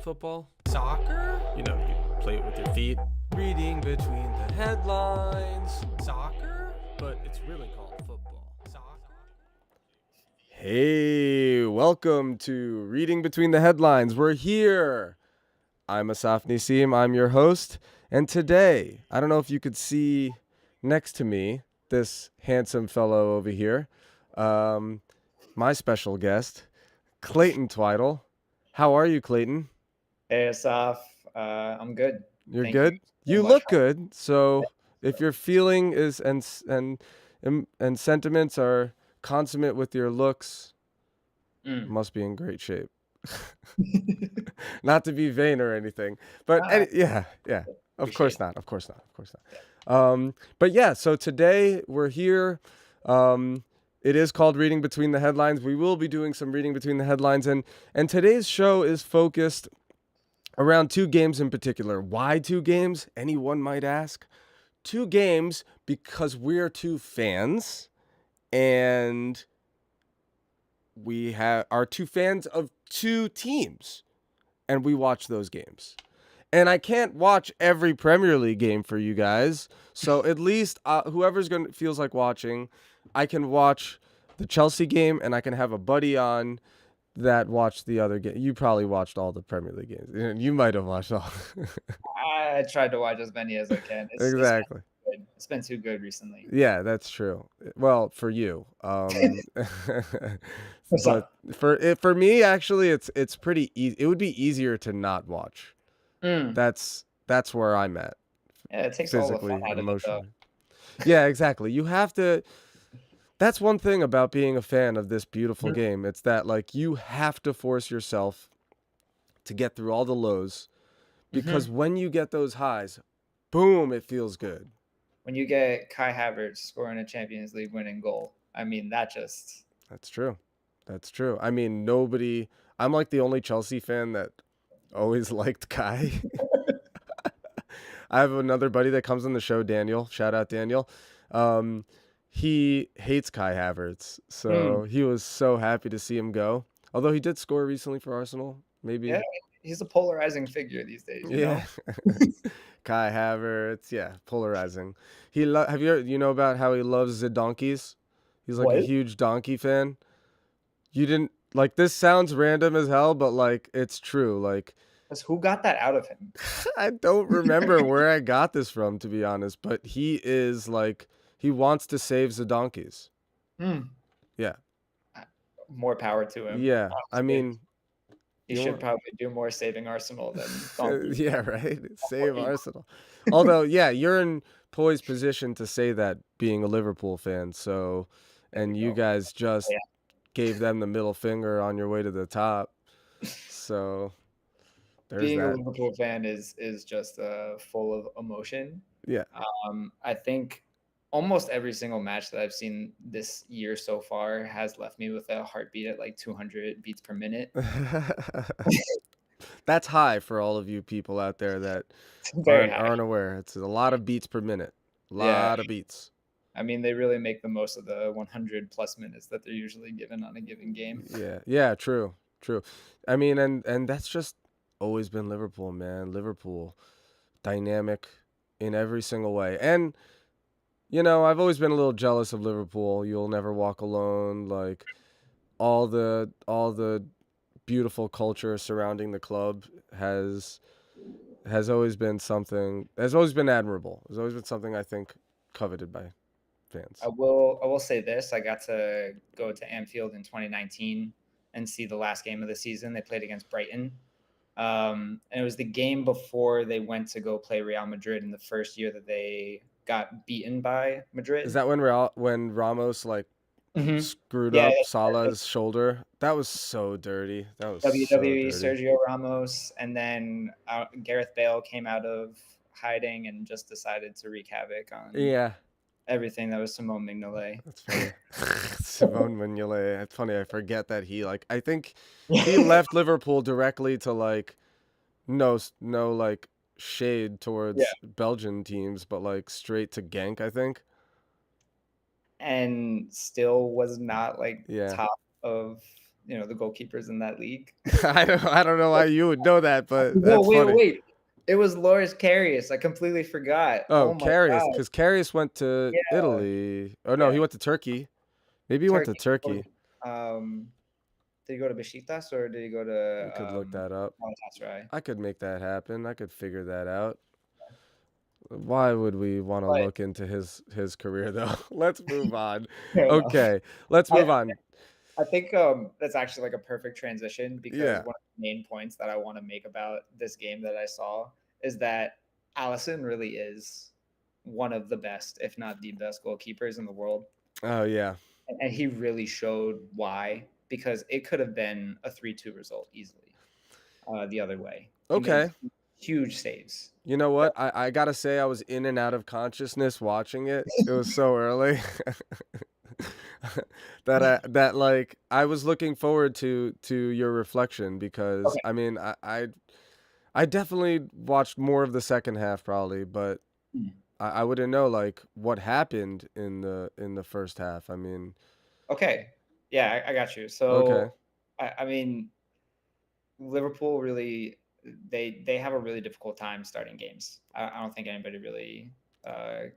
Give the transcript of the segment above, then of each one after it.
Football? Soccer? You play it with your feet. Reading between the headlines. Soccer? But it's really called football. Soccer? Hey, welcome to Reading Between the Headlines. We're here. I'm Asaf Nisim. I'm your host. And today, I don't know if you could see next to me this handsome fellow over here. My special guest, Clayton Twiddle. How are you, Clayton? Hey, Asaf. I'm good. You're Thank good. You so look much. good. So if your feeling is and sentiments are consummate with your looks, must be in great shape. Not to be vain or anything, but yeah. Of course not. But yeah. So today we're here. It is called Reading Between the Headlines. We will be doing some reading between the headlines, and today's show is focused around two games in particular. Why two games? Anyone might ask. Two games because we're two fans, and we are two fans of two teams, and we watch those games. And I can't watch every Premier League game for you guys, so at least whoever's feels like watching, I can watch the Chelsea game, and I can have a buddy on that watched the other game. You probably watched all the Premier League games. You might have watched all. I tried to watch as many as I can. Exactly. It's been too good recently. Yeah, that's true. Well, for you, but for me, actually, it's pretty easy. It would be easier to not watch. That's where I'm at. Yeah, it takes physically, all the fun out emotionally. of it, though. Yeah, exactly. You have to. That's one thing about being a fan of this beautiful game. It's that you have to force yourself to get through all the lows, because when you get those highs, boom, it feels good. When you get Kai Havertz scoring a Champions League winning goal, I mean, That's true. That's true. I mean, I'm like the only Chelsea fan that always liked Kai. I have another buddy that comes on the show, Daniel. Shout out, Daniel. He hates Kai Havertz, so he was so happy to see him go. Although he did score recently for Arsenal, maybe. Yeah, he's a polarizing figure these days. You know? Kai Havertz, yeah, polarizing. Have you know about how he loves the donkeys? He's like a huge donkey fan. You didn't this sounds random as hell, but it's true. Who got that out of him? I don't remember where I got this from, to be honest, but he is he wants to save the donkeys. Yeah. More power to him. Yeah. I mean, he should probably do more saving Arsenal than donkeys. Yeah, right. Save Arsenal. Although, yeah, you're in poised position to say that being a Liverpool fan. So, and you guys just gave them the middle finger on your way to the top. So, being a Liverpool fan is just full of emotion. Yeah. I think almost every single match that I've seen this year so far has left me with a heartbeat at 200 beats per minute. That's high for all of you people out there that aren't aware. It's a lot of beats per minute. A lot of beats. I mean, they really make the most of the 100 plus minutes that they're usually given on a given game. Yeah, true. I mean, and that's just always been Liverpool, man. Liverpool, dynamic in every single way. And I've always been a little jealous of Liverpool. You'll never walk alone. All the beautiful culture surrounding the club has always been something. Has always been admirable. Has always been something I think coveted by fans. I will say this: I got to go to Anfield in 2019 and see the last game of the season. They played against Brighton. And it was the game before they went to go play Real Madrid in the first year that they got beaten by Madrid. Is that when Ramos screwed up Salah's shoulder? That was so dirty. That was WWE so dirty. Sergio Ramos, and then Gareth Bale came out of hiding and just decided to wreak havoc on everything that was Simone Mignolet. That's funny. Simone Mignolet. It's funny. I forget that I think he left Liverpool directly to no shade towards Belgian teams, but straight to Genk, I think. And still was not top of the goalkeepers in that league. I don't know why you would know that, but Whoa, that's wait, funny. wait. It was Loris Karius. I completely forgot. Oh, Oh my God. Karius, because Karius went to Yeah, Italy. Oh no, yeah. he went to Turkey. Maybe he went to Turkey. Turkey. Did he go to Besiktas or did he go We to could look that up. Galatasaray? I could make that happen. I could figure that out. Why would we want to But look into his career though? Let's move on. fair enough. Okay, let's I move on. I think that's actually like a perfect transition because Yeah. one of the main points that I want to make about this game that I saw is that Allison really is one of the best, if not the best, goalkeepers in the world, Oh yeah. and he really showed why because it could have been a 3-2 result easily the other way. He made Okay. huge saves. You know what? I gotta say I was in and out of consciousness watching it. It was so early that like I was looking forward to your reflection because Okay. I mean I definitely watched more of the second half probably, but Hmm. I wouldn't know like what happened in the first half. I mean, Okay. Yeah, I got you. okay. So, I mean, Liverpool really they have a really difficult time starting games. I don't think anybody really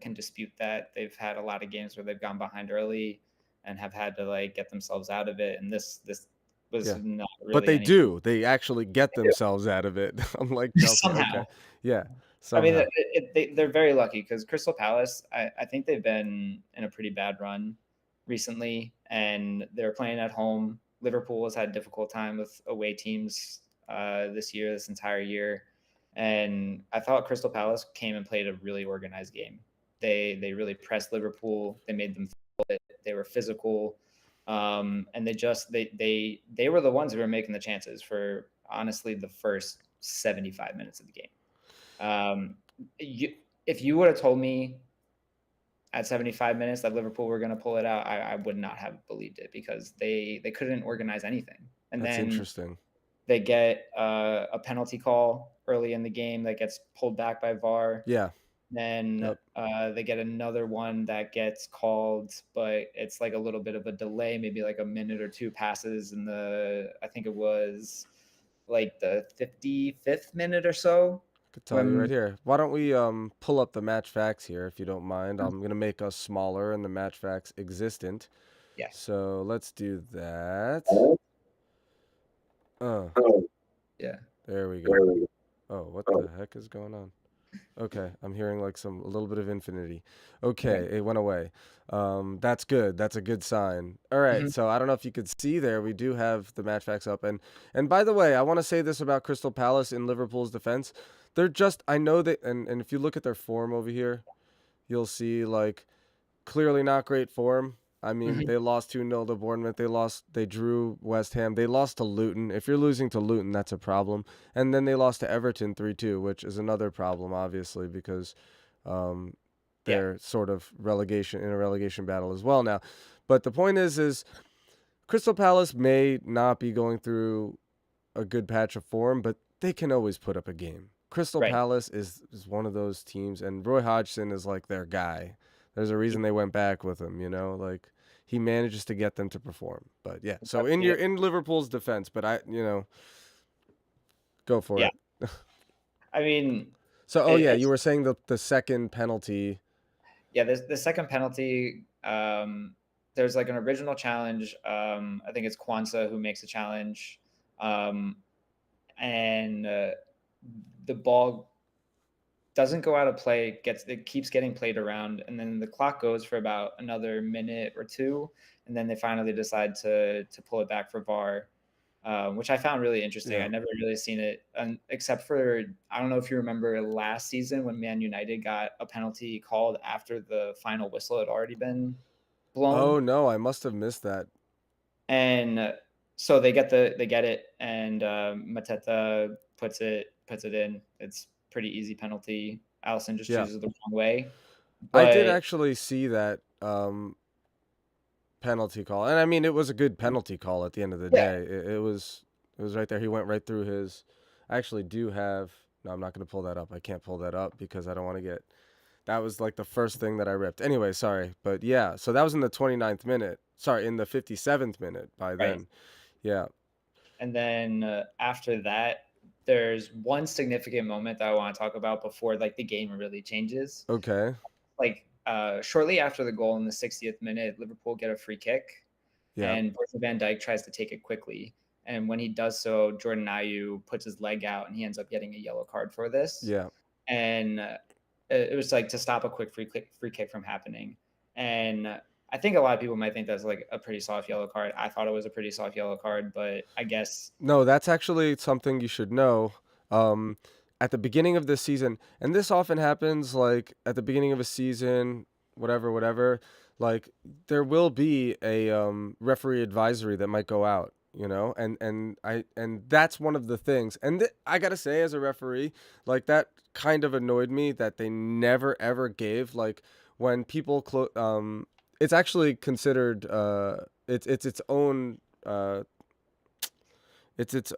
can dispute that. They've had a lot of games where they've gone behind early and have had to like get themselves out of it. And this was Yeah. not But really they any do. They actually get they themselves out of it. Unlike do. Chelsea. Somehow. Okay. Yeah. I mean, Somehow. they're very lucky because Crystal Palace, I think they've been in a pretty bad run recently, and they're playing at home. Liverpool has had a difficult time with away teams this year, this entire year, and I thought Crystal Palace came and played a really organized game. They really pressed Liverpool. They made them feel it. They were physical, and they were the ones who were making the chances for honestly the first 75 minutes of the game. Um, you, if you would have told me at 75 minutes that Liverpool were going to pull it out, I would not have believed it because they couldn't organize anything. And That's then interesting. they get a penalty call early in the game that gets pulled back by VAR. Yeah. Then Yep. they get another one that gets called, but it's like a little bit of a delay, maybe like a minute or two passes in I think it was like the 55th minute or so Could tell you right when, here. Why don't we pull up the match facts here if you don't mind? I'm gonna make us smaller and the match facts existent. yeah. So let's do that. Uh, Yeah. there we go. Oh, what the heck is going on? Okay, I'm hearing like a little bit of infinity. Okay. Okay, it went away. That's good. That's a good sign. All right, Mhm. so I don't know if you could see there, we do have the match facts up, and by the way, I want to say this about Crystal Palace in Liverpool's defense. They're just I know that, and if you look at their form over here, you'll see like clearly not great form. I mean, Mhm. they lost 2-0 to Bournemouth. They drew West Ham. They lost to Luton. If you're losing to Luton, that's a problem. And then they lost to Everton 3-2, which is another problem, obviously, because um, Yeah. they're sort of relegation in a relegation battle as well now. But the point is Crystal Palace may not be going through a good patch of form, but they can always put up a game. Crystal Right. Palace is one of those teams, and Roy Hodgson is like their guy. There's a reason they went back with him, like he manages to get them to perform. But yeah, so Yeah. in Liverpool's defense, but go for Yeah. it. I mean, So oh yeah, you it's were saying the second penalty. yeah. The second penalty. There's like an original challenge. I think it's Kwanzaa who makes a challenge, um, and the ball doesn't go out of play. It keeps getting played around, and then the clock goes for about another minute or two, and then they finally decide to pull it back for VAR. Which I found really interesting. I Yeah. never really seen it, except for I don't know if you remember last season when Man United got a penalty called after the final whistle had already been blown, Oh no, I must have missed that. and so they get it, and Mateta puts it in. It's pretty easy penalty. Allison just Yeah. chooses the wrong way, I did but actually see that penalty call. And I mean it was a good penalty call at the end of the yeah, day. It was right there. He went right through his I actually do have no, I'm not gonna pull that up. I can't pull that up because I don't want to get that was like the first thing that I ripped. Anyway, sorry. But yeah, so that was in the 29th minute. Sorry, in the 57th minute by right. then. Yeah. And then after that, there's one significant moment that I want to talk about before like the game really changes. Okay. Like shortly after the goal in the 60th minute, Liverpool get a free kick, Yeah. and Virgil van Dijk tries to take it quickly. And when he does so, Jordan Ayew puts his leg out, and he ends up getting a yellow card for this. Yeah. And it was like to stop a quick free kick from happening. And I think a lot of people might think that's like a pretty soft yellow card. I thought it was a pretty soft yellow card, but I guess No, that's actually something you should know. Um, at the beginning of this season, and this often happens, like at the beginning of a season, whatever, like there will be a referee advisory that might go out, and that's one of the things. And I gotta say, as a referee, like that kind of annoyed me that they never ever gave like when people it's actually considered it's its own code it's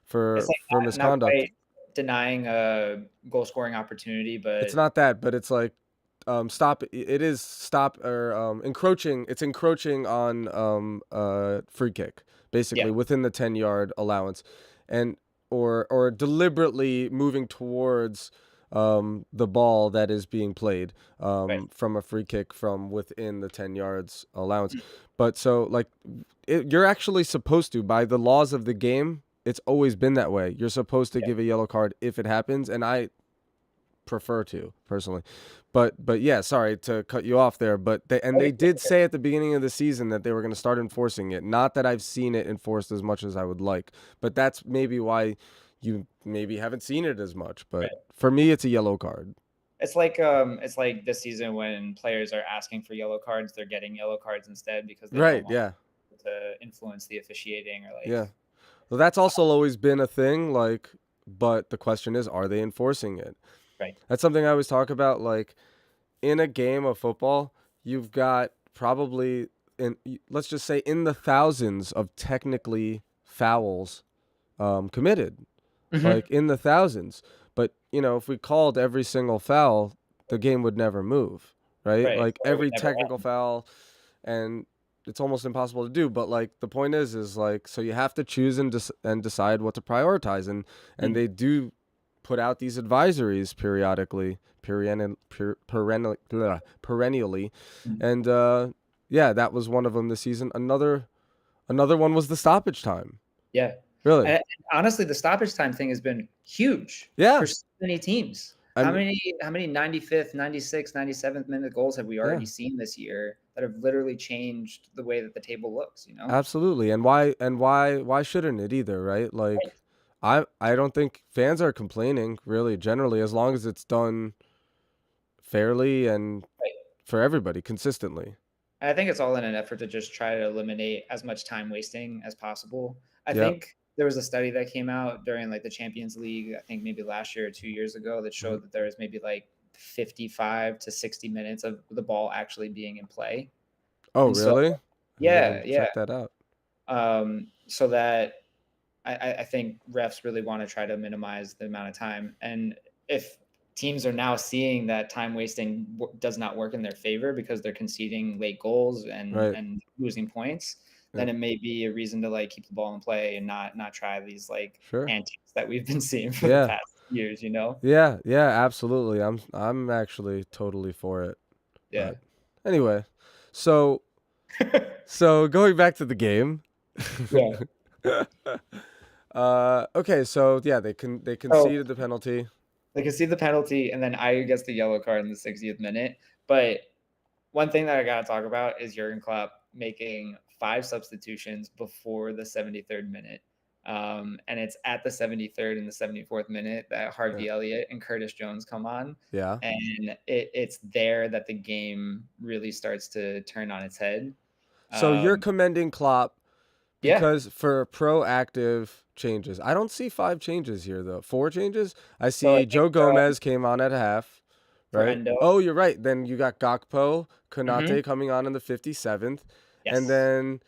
for like not misconduct. quite denying a goal scoring opportunity, It's but not that, but it's like stop. It is stop or encroaching. It's encroaching on free kick yeah, basically within the 10-yard allowance, and or deliberately moving towards the ball that is being played right. from a free kick from within the 10 yards allowance. But so like you're actually supposed to, by the laws of the game, it's always been that way. You're supposed to Yeah. give a yellow card if it happens, and I prefer to personally. But yeah, sorry to cut you off there, but they did say at the beginning of the season that they were going to start enforcing it. Not that I've seen it enforced as much as I would like, but that's maybe why you maybe haven't seen it as much. But Right. for me, it's a yellow card. It's like this season when players are asking for yellow cards, they're getting yellow cards instead because they don't Right? want Yeah. to influence the officiating or Yeah. like Well, that's also always been a thing. Like, but the question is, are they enforcing it? right. That's something I always talk about. Like in a game of football, you've got probably let's just say in the thousands of technically fouls committed, Hmm. like in the thousands. But if we called every single foul, the game would never move, right? Right. Like Or it would every never technical end. foul, and it's almost impossible to do. But like the point is like so you have to choose and decide what to prioritize, and Mm. they do put out these advisories periodically, perennially, Mm. and yeah, that was one of them this season. Another one was the stoppage time. Yeah. Really? And honestly, the stoppage time thing has been huge Yeah. for so many teams. I mean, How many 95th, 96th, 97th minute goals have we yeah, already seen this year that have literally changed the way that the table looks, you know? absolutely. And why shouldn't it either, right? Right. Like I don't think fans are complaining really generally as long as it's done fairly and Right. for everybody consistently. And I think it's all in an effort to just try to eliminate as much time wasting as possible. I Yep. think there was a study that came out during like the Champions League, I think maybe last year or 2 years ago, that Mhm. showed that there was maybe like 55 to 60 minutes of the ball actually being in play. Oh, And so, really? I gotta yeah, yeah. check that out. So that I think refs really want to try to minimize the amount of time. And if teams are now seeing that time wasting does not work in their favor because they're conceding late goals Right. and losing points, then Yep. it may be a reason to like keep the ball in play and not try these like Sure. antics that we've been seeing for the Yeah. past years, you know? Yeah. Yeah. Absolutely. I'm actually totally for it. Yeah. But anyway, so so going back to the game. Yeah. Okay, so yeah, they So conceded the penalty. they concede the penalty and then Ayew gets the yellow card in the 60th minute. But one thing that I gotta talk about is Jurgen Klopp making 5 substitutions before the 73rd minute. And it's at the 73rd and the 74th minute that Yeah. Harvey Elliott and Curtis Jones come on, Yeah. and it's there that the game really starts to turn on its head. So you're Um, commending Klopp yeah. because for proactive changes. I don't see 5 changes here though. 4 changes? I So I see think Joe Gomez came on at half, for right? Endo. Oh, you're right. Then you got Gakpo, Mhm. Konate coming on in the 57th, and Yes. then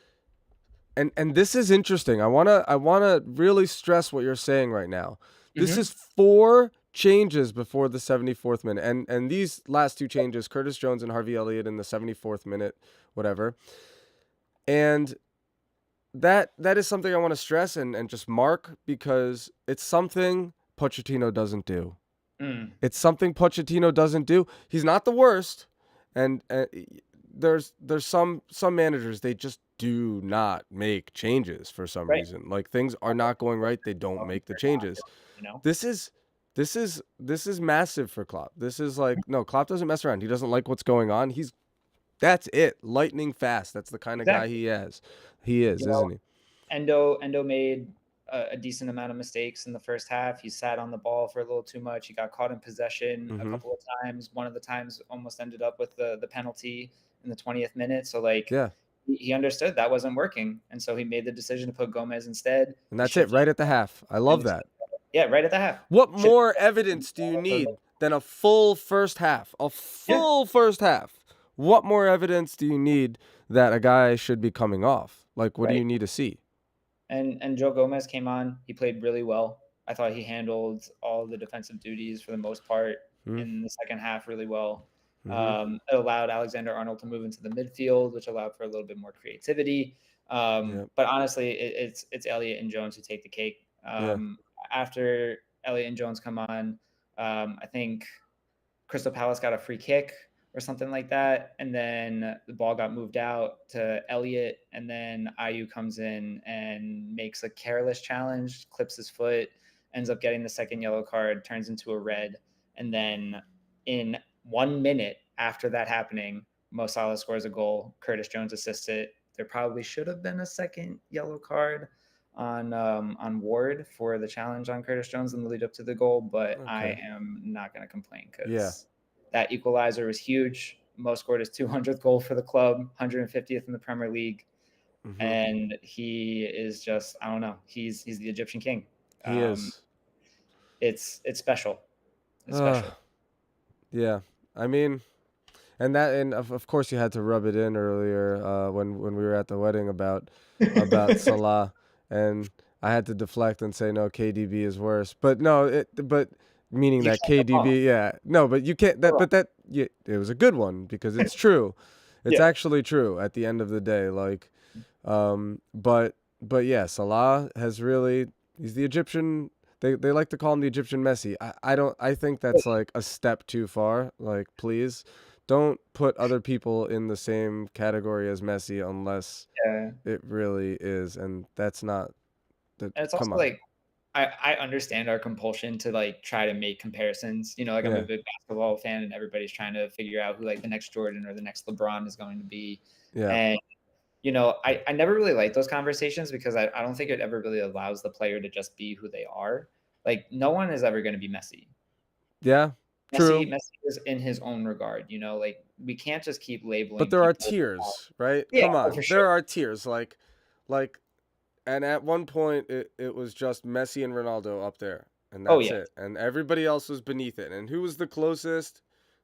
and this is interesting. I wanna really stress what you're saying right now. This Mhm. is 4 changes before the 74th minute, and these last 2 changes, Curtis Jones and Harvey Elliott in the 74th minute, whatever. And that is something I want to stress and just mark, because it's something Pochettino doesn't do. Mm, It's something Pochettino doesn't do. He's not the worst, and there's some managers, they just do not make changes for some right. reason. Like, things are not going right, they don't make the Or not, changes. you know? This is this is massive for Klopp. This is like, no, Klopp doesn't mess around. He doesn't like what's going on. That's it. Lightning fast. That's the kind of guy Exactly. he is. He is, You know, isn't he? Endo made a decent amount of mistakes in the first half. He sat on the ball for a little too much. He got caught in possession a Mm-hmm. couple of times. One of the times almost ended up with the penalty in the 20th minute. So like Yeah. he understood that wasn't working, and so he made the decision to put Gomez instead. And He that's it, shifted, right at the half. I and love that. yeah, right at the half. What Shifted more evidence do you for need than a full first half? A yeah, full first half. What more evidence do you need that a guy should be coming off? Like, what do right. you need to see? And Joe Gomez came on. He played really well. I thought he handled all the defensive duties for the most part Mm-hmm. in the second half really well. Mm-hmm. It allowed Alexander Arnold to move into the midfield, which allowed for a little bit more creativity. Yeah. But honestly, it's Elliott and Jones who take the cake. Yeah. After Elliott and Jones come on, I think Crystal Palace got a free kick or something like that, and then the ball got moved out to Elliott, and then Ayu comes in and makes a careless challenge, clips his foot, ends up getting the second yellow card, turns into a red, and then in 1 minute after that happening, Mo Salah scores a goal. Curtis Jones assists it. There probably should have been a second yellow card on Ward for the challenge on Curtis Jones in the lead up to the goal, but I Okay. am not going to complain Yeah. because that equalizer was huge. Mo scored his 200th goal for the club, 150th in the Premier League, Mm-hmm. and he is just, I don't know, he's the Egyptian king. He is. It's special. It's Uh, special. yeah. I mean, and of course you had to rub it in earlier, when we were at the wedding about Salah, and I had to deflect and say no, KDB is worse. But no, but meaning You that can't go wrong. KDB, yeah, no, but you can't, Go wrong. yeah, it was a good one because it's true. It's Yeah. actually true at the end of the day. Like, but yeah, Salah has really, he's the Egyptian. They like to call him the Egyptian Messi. I don't. I think that's like a step too far. Like, please don't put other people in the same category as Messi unless Yeah. it really is, and that's not. And it's Come also on. like I understand our compulsion to like try to make comparisons. You know, like I'm a Yeah. big basketball fan and everybody's trying to figure out who like the next Jordan or the next LeBron is going to be. Yeah. And you know, I never really like those conversations because I don't think it ever really allows the player to just be who they are. Like no one is ever going to be Messi. Yeah. True. Messi is in his own regard, you know, like we can't just keep But labeling there are people. tiers, right? Yeah, Come oh, for on. sure. There are tiers. Like, and at one point it was just Messi and Ronaldo up there, and Oh that's yeah. it. And everybody else was beneath it. And who was the closest?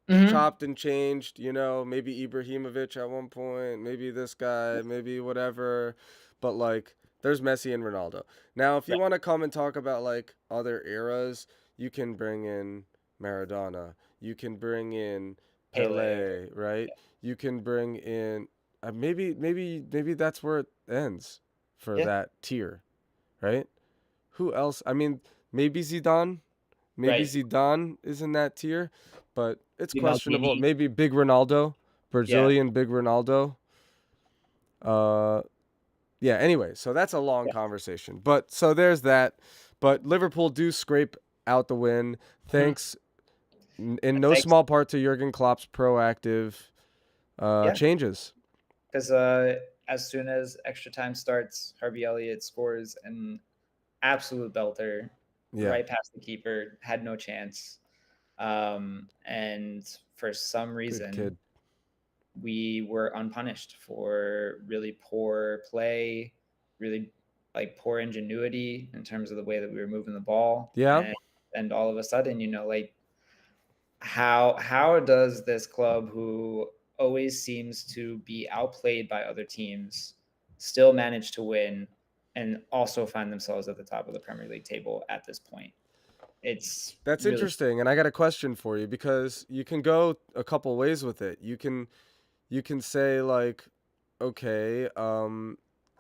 Hmm. Chopped and changed, maybe Ibrahimovic at one point, maybe this guy, maybe whatever. But like, there's Messi and Ronaldo. Now, if you Right. want to come and talk about like other eras, you can bring in Maradona. You can bring in Pele. Pele, right? You can bring in maybe that's where it ends for Yeah. that tier, right? Who else? I mean, maybe Zidane. Maybe Right. Zidane is in that tier, but it's Di questionable. Maldini. Maybe Big Ronaldo, Yeah. Brazilian Big Ronaldo. Uh, yeah. Anyway, so that's a long Yeah. conversation. But so there's that. But Liverpool do scrape out the win, Mhm. thanks in no Thanks. small part to Jurgen Klopp's proactive Yeah. changes. Because as soon as extra time starts, Harvey Elliott scores an absolute belter Yeah, right past the keeper, had no chance. And for some good reason, kid. we were unpunished for really poor play, really like poor ingenuity in terms of the way that we were moving the ball. Yeah, And all of a sudden, you know, like how does this club who always seems to be outplayed by other teams still manage to win and also find themselves at the top of the Premier League table at this point? It's that's really interesting. And I got a question for you because you can go a couple ways with it. You can say like, okay,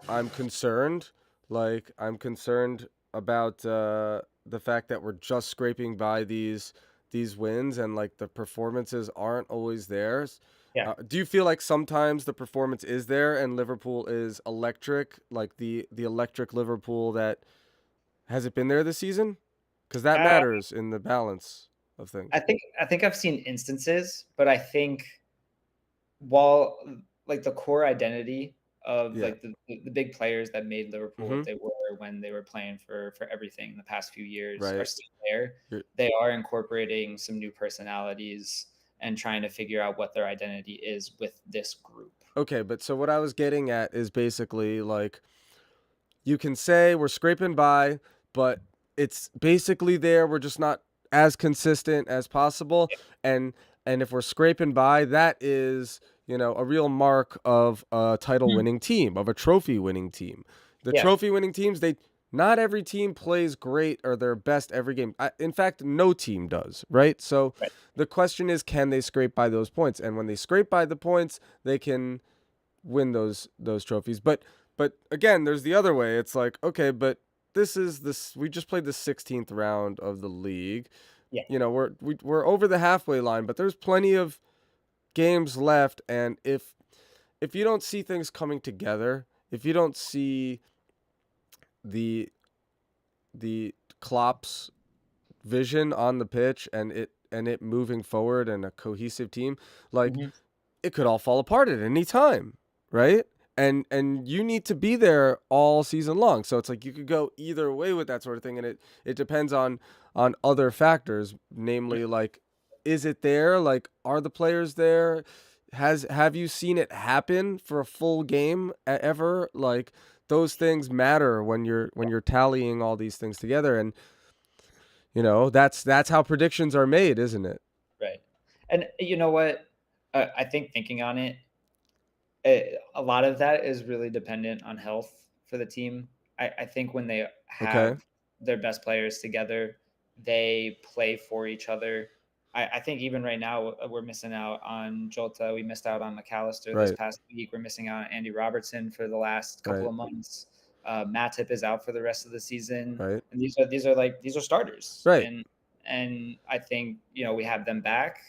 I'm concerned. Like I'm concerned about the fact that we're just scraping by these wins and like the performances aren't always there. Yeah. Do you feel like sometimes the performance is there and Liverpool is electric, like the electric Liverpool that has it been there this season? Because that Uh, matters in the balance of things. I think I've seen instances, but I think while like the core identity of Yeah. like the big players that made Liverpool Mm-hmm. what they were when they were playing for everything in the past few years are Right. still there. You're, They are incorporating some new personalities and trying to figure out what their identity is with this group. okay, but so what I was getting at is basically like you can say we're scraping by, but it's basically there. We're just not as consistent as possible. And and if we're scraping by, that is, a real mark of a title Mhm. winning team, of a trophy winning team. The Yeah, trophy winning teams, they not every team plays great or their best every game. In fact, no team does, right? So right. the question is, can they scrape by those points? And when they scrape by the points, they can win those trophies. But again, there's the other way. It's like, okay, but this we just played the 16th round of the league. Yeah. We're over the halfway line, but there's plenty of games left, and if you don't see things coming together, if you don't see the the Klopp's vision on the pitch and it moving forward and a cohesive team, like Mhm. it could all fall apart at any time, right? And you need to be there all season long. So it's like you could go either way with that sort of thing, and it depends on other factors, namely like is it there? Like are the players there? Have you seen it happen for a full game ever? Like those things matter when you're tallying all these things together, and that's how predictions are made, isn't it? Right. And you know what? I think thinking on it, a lot of that is really dependent on health for the team. I think when they Okay. have their best players together, they play for each other. I think even right now we're missing out on Jota. We missed out on McAllister this Right. past week. We're missing out on Andy Robertson for the last couple Right. of months. Matip is out for the rest of the season, Right. and these are starters. Right. And I think we have them back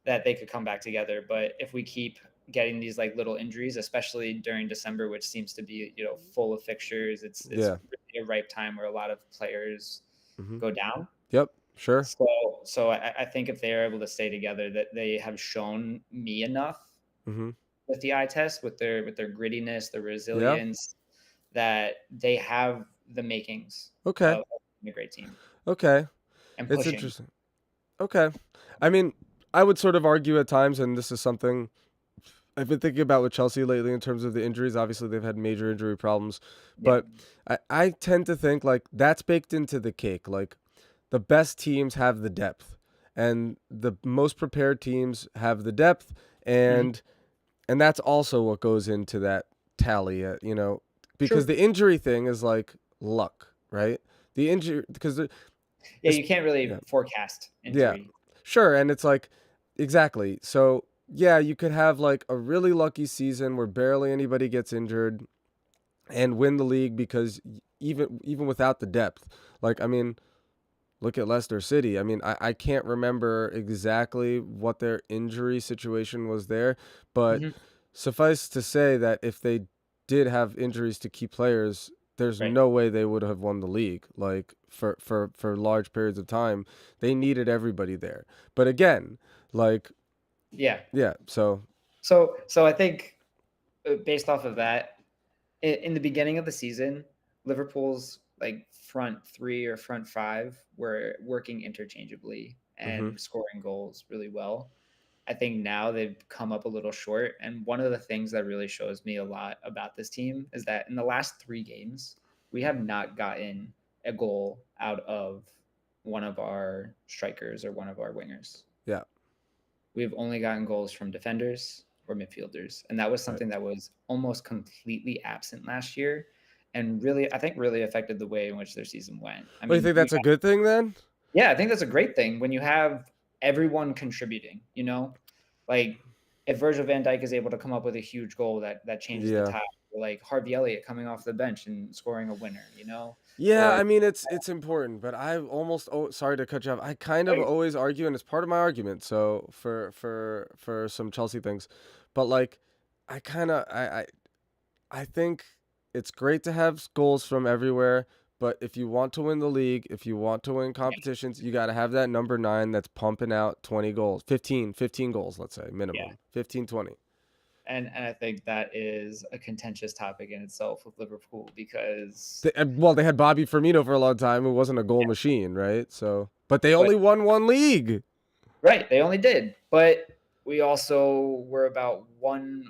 that they could come back together. But if we keep getting these like little injuries, especially during December, which seems to be full of fixtures, it's Yeah. really a ripe time where a lot of players Mhm. go down. Yep. Sure. So I think if they're able to stay together, that they have shown me enough Mhm. with the eye test, with their grittiness, their Yeah. resilience, that they have the makings Okay. of being a great team Okay. and It's pushing. interesting. Okay. I mean, I would sort of argue at times, and this is something I've been thinking about with Chelsea lately in terms of the injuries. Obviously, they've had major injury problems, Yeah. but I tend to think like that's baked into the cake. Like the best teams have the depth, and the most prepared teams have the depth, Mhm. and that's also what goes into that tally. Because True. the injury thing is like luck, right? The injury because Yeah, you can't really yeah. forecast Yeah. injury. Sure, and it's like exactly. So, yeah, you could have like a really lucky season where barely anybody gets injured and win the league because even without the depth. Like, I mean, look at Leicester City. I mean, I can't remember exactly what their injury situation was there, but Mhm. suffice to say that if they did have injuries to key players, there's Right. no way they would have won the league. Like for large periods of time, they needed everybody there. But again, like Yeah. yeah, so So I think based off of that, in the beginning of the season, Liverpool's like front three or front five were working interchangeably mhm, and scoring goals really well. I think now they've come up a little short. And one of the things that really shows me a lot about this team is that in the last 3 games, we have not gotten a goal out of one of our strikers or one of our wingers. yeah, We've only gotten goals from defenders or midfielders, and that was right. something that was almost completely absent last year, and really, I think, really affected the way in which their season went. I Well, you mean, think that's a good thing then? yeah, I think that's a great thing when you have everyone contributing. Like if Virgil Van Dijk is able to come up with a huge goal that changes the Yeah. tide, like Harvey Elliott coming off the bench and scoring a winner, Yeah, or I mean it's important, but I almost sorry to cut you off. I kind of always argue, and it's part of my argument. So for some Chelsea things, but like I kind of I think it's great to have goals from everywhere. But if you want to win the league, if you want to win competitions, you got to have that number 9 that's pumping out 20 goals, 15 goals, let's say yeah. minimum, 15, 20. And I think that is a contentious topic in itself with Liverpool because Well, they had Bobby Firmino for a long time, who wasn't a goal machine, right? So, but they but only won one league. right, they only did, but we also were about 1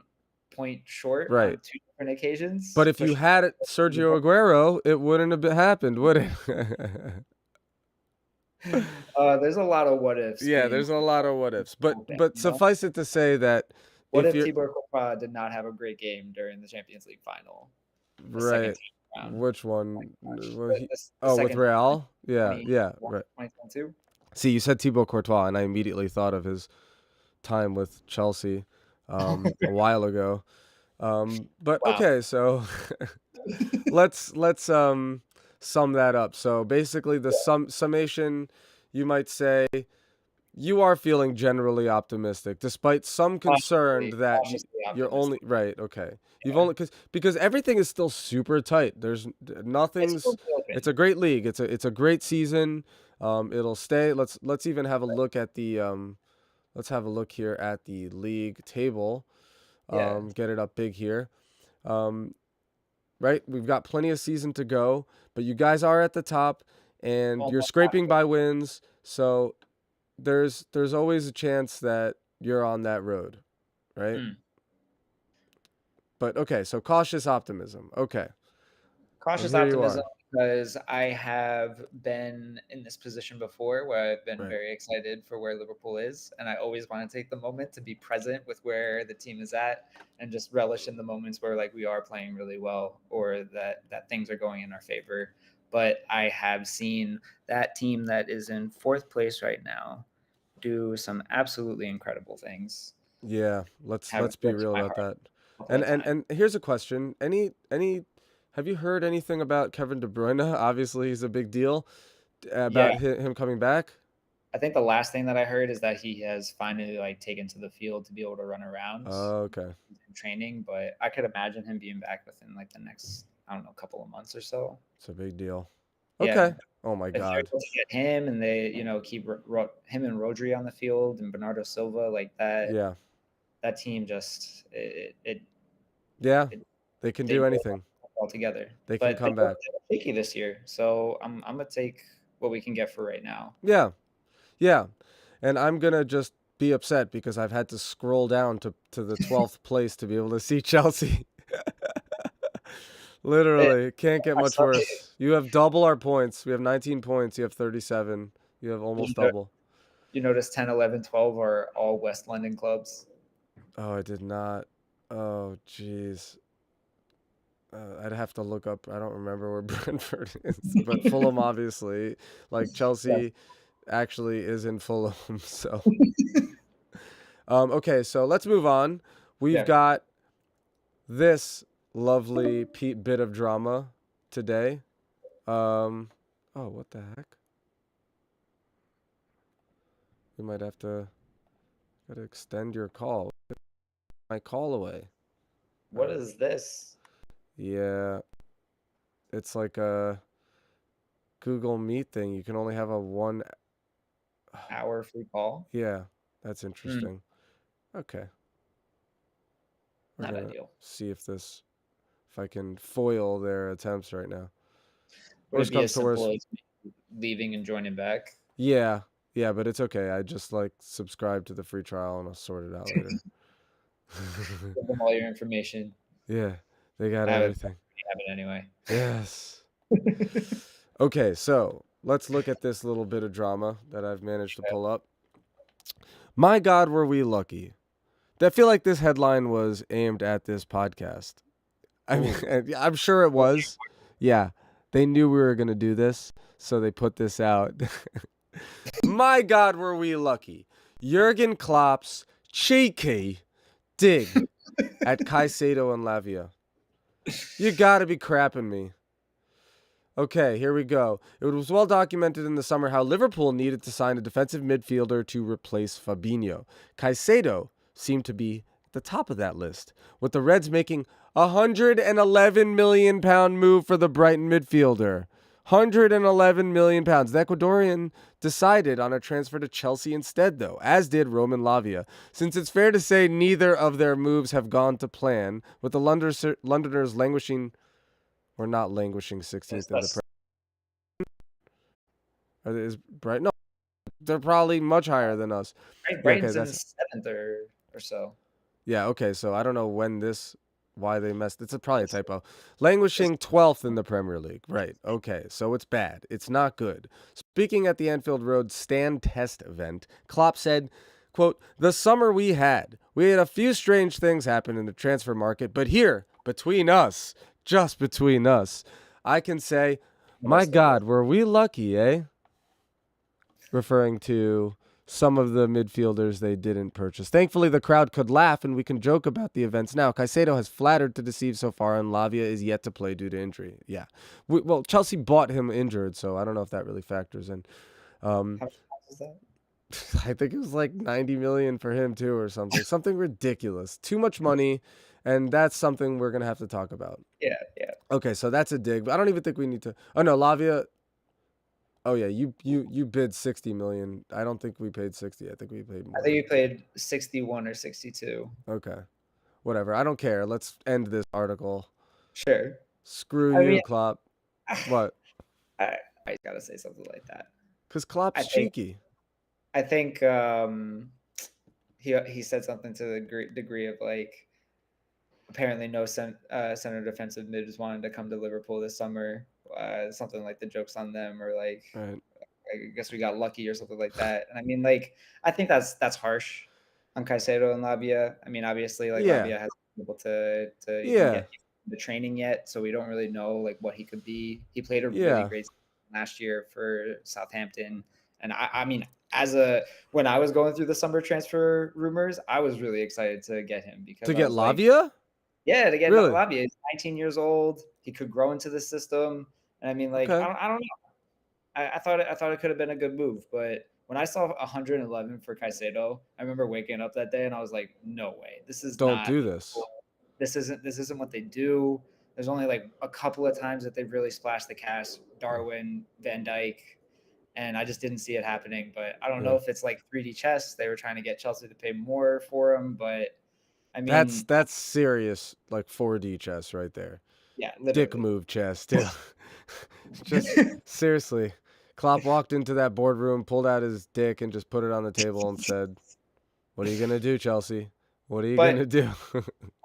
point short Right. on 2 different occasions. But if you had Sergio Aguero, it wouldn't have happened, would it? There's a lot of what ifs Yeah, being there's a lot of what ifs. But open, suffice it to say that What if if you're Thibaut Courtois did not have a great game during the Champions League final, the second right, time around? which one? Well, The with second Real? Yeah, 20, yeah, right. 2022. See, you said Thibaut Courtois, and I immediately thought of his time with Chelsea a while ago. But Wow. okay, so let's sum that up. So basically, the summation, you might say, you are feeling generally optimistic, despite some concern that Cautiously you're optimistic. only right. Okay, you've Yeah. only because everything is still super tight. There's It's nothing's. still open. It's a great league. It's a great season. It'll stay. Let's even have a look at the let's have a look here at the league table. Yeah. Get it up big here. Right, we've got plenty of season to go, but you guys are at the top, and you're Almost scraping by wins. So there's always a chance that you're on that road, right? Mm. But okay, so cautious optimism. Okay. Cautious Here you optimism are. because I have been in this position before where I've been Right. very excited for where Liverpool is. And I always want to take the moment to be present with where the team is at and just relish in the moments where like we are playing really well or that things are going in our favor. But I have seen that team that is in 4th place right now do some absolutely incredible things. Yeah, let's Have be broken real my about heart that. a couple of times. And here's a question. Any have you heard anything about Kevin De Bruyne? Obviously, he's a big deal Yeah. about him coming back. I think the last thing that I heard is that he has finally like taken to the field to be able to run around Oh, okay. in training, but I could imagine him being back within like the next, I don't know, couple of months or so. It's a big deal. Yeah. Okay. Oh my If they're God. able to get him and they, keep him and Rodri on the field and Bernardo Silva like that, Yeah. that team just Yeah. it They can they do go anything. all together. They can But come they back. look shaky this year, so I'm gonna take what we can get for right now. Yeah. Yeah. And I'm going to just be upset because I've had to scroll down to the 12th place to be able to see Chelsea. Literally, can't get much worse. You have double our points. We have 19 points. You have 37. You have almost double. You notice 10, 11, 12 are all West London clubs. Oh, I did not. Oh, jeez. I'd have to look up. I don't remember where Brentford is, but Fulham, obviously. Like Chelsea actually is in Fulham. So, okay, so let's move on. We've got this lovely bit of drama today. Oh, what the heck? You might have to gotta extend your call. My call away. What is this? Yeah, it's like a Google Meet thing. You can only have a 1 hour free call. Yeah, that's interesting. Okay. We're Not gonna ideal. see if I can foil their attempts right now. Would Worst it be comes as to worst. simple as leaving and joining back? Yeah, but it's okay. I just like subscribe to the free trial and I'll sort it out later. Give them all your information. Yeah, they got I everything. have it anyway. Yes. Okay, so let's look at this little bit of drama that I've managed to pull up. My God, were we lucky. I feel like this headline was aimed at this podcast. I mean, I'm sure it was. Yeah, they knew we were going to do this, so they put this out. My God, were we lucky. Jurgen Klopp's cheeky dig at Caicedo and Lavia. You gotta be crapping me. Okay, here we go. It was well documented in the summer how Liverpool needed to sign a defensive midfielder to replace Fabinho. Caicedo seemed to be at the top of that list, with the Reds making a £111 million move for the Brighton midfielder. £111 million. The Ecuadorian decided on a transfer to Chelsea instead, though, as did Roman Lavia. Since it's fair to say neither of their moves have gone to plan, with the Londoners languishing, or not languishing, 16th in the That's Is Brighton? No, they're probably much higher than us. right. Yeah, okay, Brighton's in that's 7th or so. yeah, okay. So I don't know why they messed. It's probably a This, typo. this, Languishing 12th in the Premier League. Right. Okay. So it's bad. It's not good. Speaking at the Anfield Road Stand Test event, Klopp said, "Quote: The summer we had a few strange things happen in the transfer market, but here, between us, just between us, I can say, my most of it. God, were we lucky, eh?" Referring to some of the midfielders they didn't purchase. Thankfully, the crowd could laugh and we can joke about the events now. Caicedo has flattered to deceive so far, and Lavia is yet to play due to injury. Yeah. Well, Chelsea bought him injured, so I don't know if that really factors in. Um, How many times is that? I think it was like 90 million for him too, or something ridiculous. Too much money, and that's something we're gonna have to talk about. Yeah, yeah. Okay, so that's a dig, but I don't even think we need to. Oh no, Lavia. Oh yeah, you bid 60 million. I don't think we paid 60. I think we paid I more. think you played 61 or 62. Okay. Whatever. I don't care. Let's end this article. Sure. Screw I mean, you, Klopp. What? I gotta say something like that. Cuz I Klopp's think cheeky. I think he said something to the degree of like apparently no center defensive mids wanted to come to Liverpool this summer. Something like the jokes on them or like Right. I guess we got lucky or something like that. And I mean, like, I think that's harsh on Caicedo and Labia. I mean, obviously, like Yeah. Labia hasn't been able to even Yeah. get the training yet, so we don't really know like what he could be. He played a really Yeah. great season last year for Southampton, and I mean, as a when I was going through the summer transfer rumors, I was really excited to get him because To I get was like, Lavia? yeah, to get Really? Labia. He's 19 years old. He could grow into the system, and I mean, like, Okay. I don't I thought it could have been a good move, but when I saw 111 for Caicedo, I remember waking up that day and I was like, no way. This is Don't not do Liverpool. this. This isn't what they do. There's only like a couple of times that they've really splashed the cash, Darwin, Van Dyke, and I just didn't see it happening. But I don't know Yeah. if it's like 3D chess. They were trying to get Chelsea to pay more for him, but I That's mean, that's serious like 4D chess right there. yeah, Dick literally. move chess too. Just seriously. Klopp walked into that boardroom, pulled out his dick and just put it on the table and said, "What are you going to do, Chelsea? What are you going But to do?"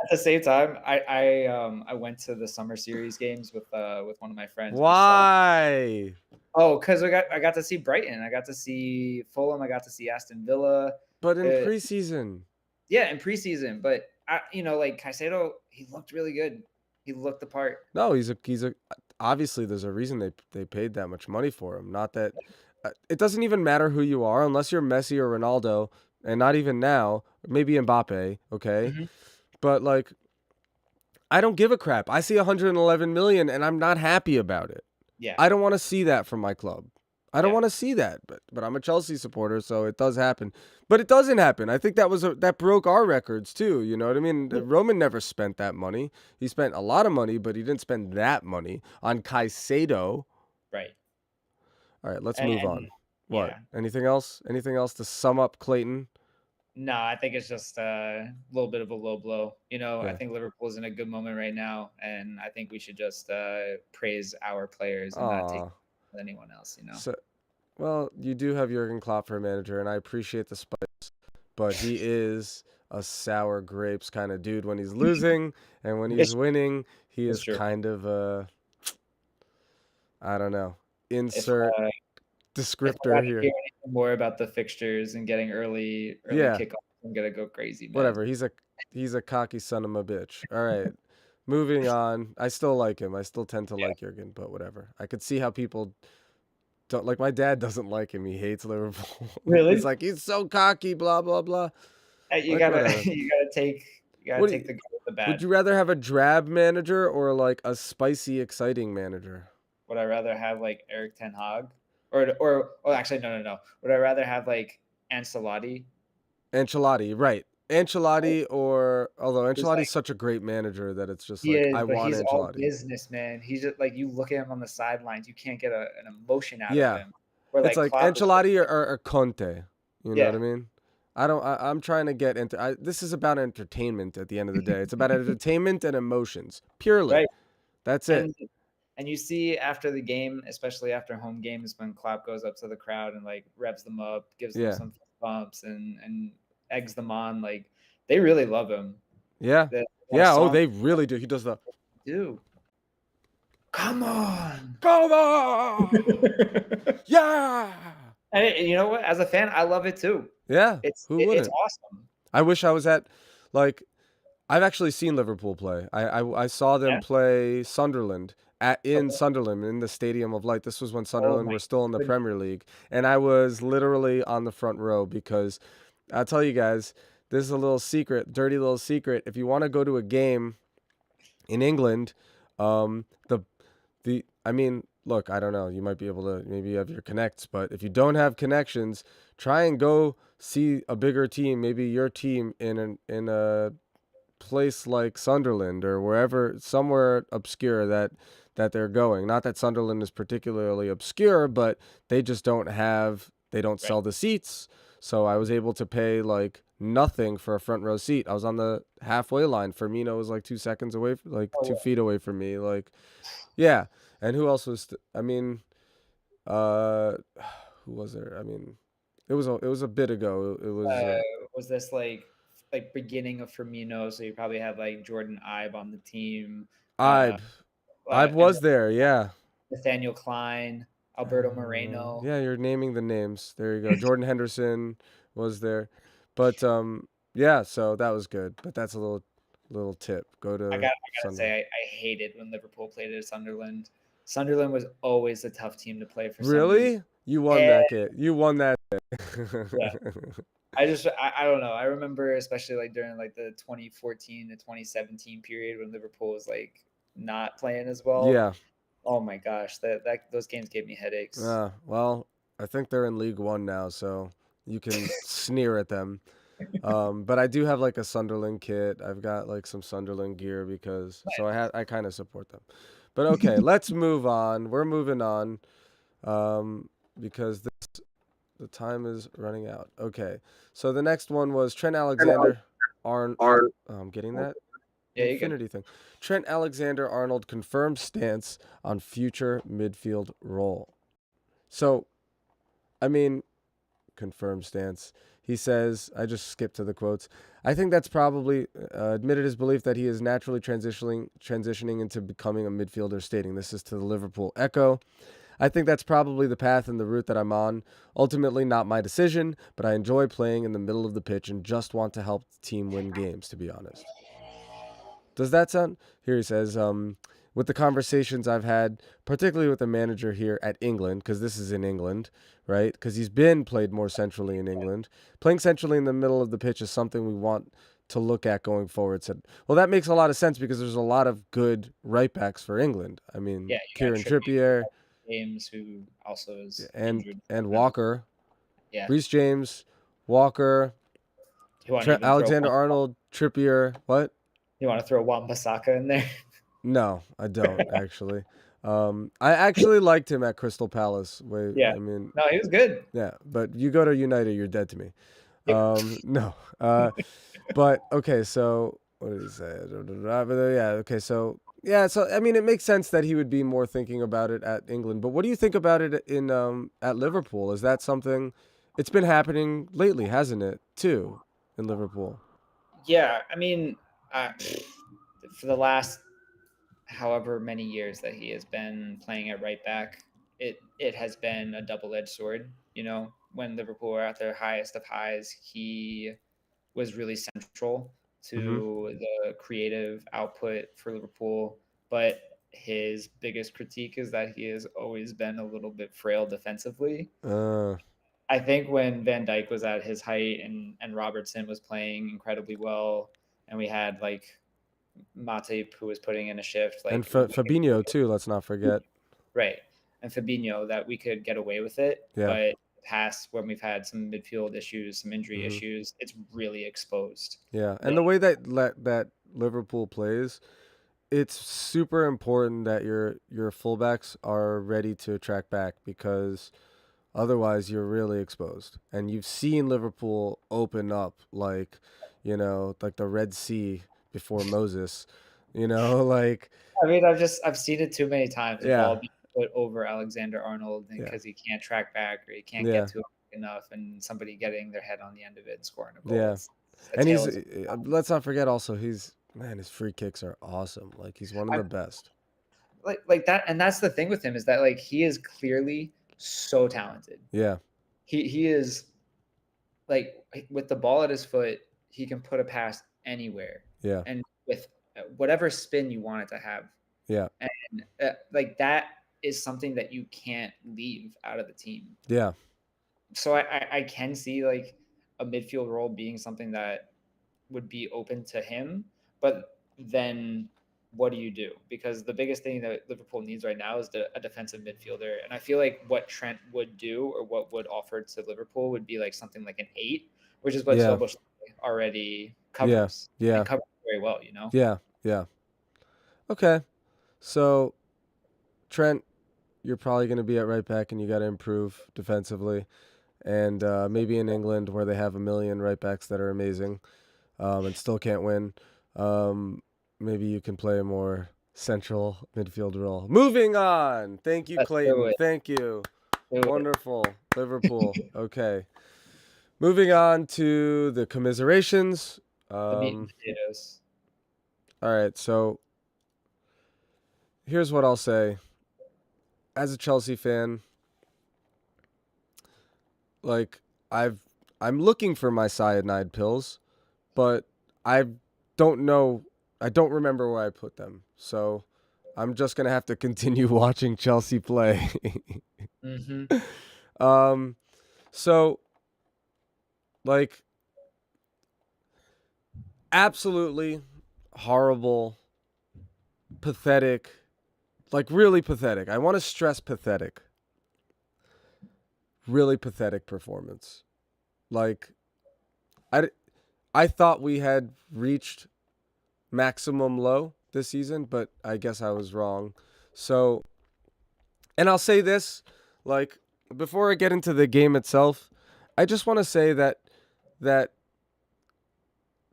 at the same time, I went to the summer series games with one of my friends. We saw Why? because I got to see Brighton, I got to see Fulham, I got to see Aston Villa. But in Uh, preseason. yeah, in preseason, but like Caicedo, he looked really good. He looked the part. No, he's a obviously there's a reason they paid that much money for him. Not that it doesn't even matter who you are unless you're Messi or Ronaldo, and not even now, maybe Mbappe, okay? Mhm. But like I don't give a crap. I see 111 million and I'm not happy about it. Yeah, I don't want to see that from my club. I don't yeah, want to see that, but I'm a Chelsea supporter, so it does happen. But it doesn't happen. I think that broke our records too. You know what I mean? yeah. Roman never spent that money. He spent a lot of money, but he didn't spend that money on Caicedo. Right. All right, let's move And on. What? yeah, Anything else? Anything else to sum up Clayton? no, I think it's just a little bit of a low blow. I Yeah. think Liverpool's in a good moment right now, and I think we should just praise our players and not take Aw. anyone else. So, well, you do have Jurgen Klopp for a manager, and I appreciate the spice, but he is a sour grapes kind of dude when he's losing, and when he's It's, winning, he it's is true. kind of a, I don't know, If insert uh, if I got descriptor to hear here. anything more about the fixtures and getting early Yeah, kickoffs, I'm gonna go crazy, man. whatever. He's a cocky son of a bitch. All right. Moving on. I still like him. I still tend to Yeah, like Jurgen, but whatever. I could see how people don't like my dad doesn't like him. He hates Liverpool. He's really. like, he's so cocky, blah blah blah. You Like gotta whatever. you gotta take You gotta What do take you, the good with the would bad. you rather have a drab manager or like a spicy, exciting manager? Would I rather have like Eric Ten Hag, or oh, actually no. Would I rather have like Ancelotti? Ancelotti, right? Ancelotti, or although Who's Ancelotti's like such a great manager that it's just he like is, I but want he's all Ancelotti. business, man. He's just like you look at him on the sidelines, you can't get an emotion out of Yeah, him. Where it's like like Klopp is just Ancelotti like, or Conte. You know what yeah, I mean? I don't. I'm trying to get into. This is about entertainment. At the end of the day, it's about entertainment and emotions purely. right. That's it. And you see after the game, especially after home games, when Klopp goes up to the crowd and like revs them up, gives them Yeah, some bumps and eggs them on, like they really love him. yeah, They got a yeah. Oh, song they really do. He does the do. Come on. come on, yeah, And you know what? As a fan, I love it too. yeah. Who It's wouldn't? awesome. I wish I was at like I've actually seen Liverpool play. I saw them Yeah. play Sunderland in Okay. Sunderland in the Stadium of Light. This was when Oh Sunderland my were still in the goodness. Premier League, and I was literally on the front row because I'll tell you guys, this is a little secret, dirty little secret. If you want to go to a game in England, um, the I mean, look, I don't know. You might be able to maybe you have your connects, but if you don't have connections, try and go see a bigger team, maybe your team in a place like Sunderland or wherever, somewhere obscure that they're going. Not that Sunderland is particularly obscure, but they don't Right. sell the seats. So I was able to pay like nothing for a front row seat. I was on the halfway line. Firmino was like 2 seconds away, like Oh, 2 feet away from me. Like, yeah. And who else was? I mean, uh, who was there? I mean, it was a bit ago. It was was this like beginning of Firmino? So you probably had like Jordan Ibe on the team, uh, Ibe. Ibe and was there. Yeah. Nathaniel Klein, Alberto Moreno. Yeah, you're naming the names. There you go. Jordan Henderson was there, but yeah. So that was good. But that's a little tip. Go to I gotta Sunderland. say, I hated when Liverpool played at Sunderland. Sunderland was always a tough team to play for some reason. Really? You won And that game. You won that. yeah, I don't know. I remember especially like during like the 2014 to 2017 period when Liverpool was like not playing as well. Yeah. Oh my gosh, that those games gave me headaches. Well, I think they're in League One now, so you can sneer at them. But I do have like a Sunderland kit. I've got like some Sunderland gear because so I kind of support them. But okay, let's move on. We're moving on. Because the time is running out. Okay, so the next one was Trent Alexander. Arn. Oh, I'm getting that Yeah, you good. infinity thing. Trent Alexander Arnold confirmed stance on future midfield role. So, I mean, confirmed stance. He says, I just skipped to the quotes. I think that's probably admitted his belief that he is naturally transitioning into becoming a midfielder, stating this is to the Liverpool Echo. I think that's probably the path and the route that I'm on. Ultimately, not my decision, but I enjoy playing in the middle of the pitch and just want to help the team win games, to be honest. Does that sound? Here he says, with the conversations I've had, particularly with the manager here at England, because this is in England, right? Because he's been played more centrally in England. Playing centrally in the middle of the pitch is something we want to look at going forward. Said, well, that makes a lot of sense because there's a lot of good right backs for England. I mean, Yeah, you got Kieran Trippier James, who also is and injured and sometimes. Walker, Yeah, Reece James, Walker, you want to even throw Alexander Arnold, Trippier. What? you want to throw Wan-Bissaka in there? No, I don't actually. I actually liked him at Crystal Palace. Wait, Yeah, I mean, no, he was good. yeah, but you go to United, you're dead to me. No. But okay, so what did he say? Yeah, okay, so yeah, so I mean, it makes sense that he would be more thinking about it at England. But what do you think about it in at Liverpool? Is that something? It's been happening lately, hasn't it? Too in Liverpool. Yeah, I mean, uh, for the last however many years that he has been playing at right back, it has been a double edged sword. You know, when Liverpool were at their highest of highs, he was really central Mm-hmm. to the creative output for Liverpool. But his biggest critique is that he has always been a little bit frail defensively. Uh. I think when Van Dijk was at his height and Robertson was playing incredibly well and we had like Matip who was putting in a shift, And like Fabinho too. Let's not forget. right, and Fabinho, that we could get away with it, Yeah. but past when we've had some midfield issues, some injury Hmm. issues, it's really exposed. Yeah. The, And the way that Liverpool plays, it's super important that your fullbacks are ready to track back, because otherwise you're really exposed. And you've seen Liverpool open up like, like the Red Sea before Moses. Like I mean, I've seen it too many times. The yeah, ball being put over Alexander Arnold yeah, because he can't track back or he can't get yeah, to it enough, and somebody getting their head on the end of it and scoring a goal. yeah. It's a And tale as old. let's not forget also, he's man, his free kicks are awesome. Like he's one of I the best. like that, and that's the thing with him is that like he is clearly so talented. Yeah, He is like with the ball at his foot, he can put a pass anywhere, yeah, and with whatever spin you want it to have, yeah, and like that is something that you can't leave out of the team. yeah, So I can see like a midfield role being something that would be open to him, but then what do you do? Because the biggest thing that Liverpool needs right now is a defensive midfielder, and I feel like what Trent would do or what would offer to Liverpool would be like something like an 8, which is what yeah, Soboslai already yeah, covers yeah, and covers very well. You know, yeah, yeah. Okay, so Trent, you're probably going to be at right back, and you got to improve defensively. And maybe in England, where they have a million right backs that are amazing, and still can't win, maybe you can play a more central midfield role. Moving on. Thank you, let's do Clayton. it. Thank you. Do Wonderful. Liverpool. Okay. Moving on to the commiserations. the meat and potatoes. All right. So here's what I'll say. As a Chelsea fan, like I've I'm looking for my cyanide pills, but I don't know. I don't remember where I put them. So I'm just gonna have to continue watching Chelsea play. Mm-hmm. um, so like absolutely horrible, pathetic, like really pathetic. I want to stress pathetic. Really pathetic performance. Like I I thought we had reached maximum low this season, but I guess I was wrong. So, and I'll say this, like before I get into the game itself, I just want to say that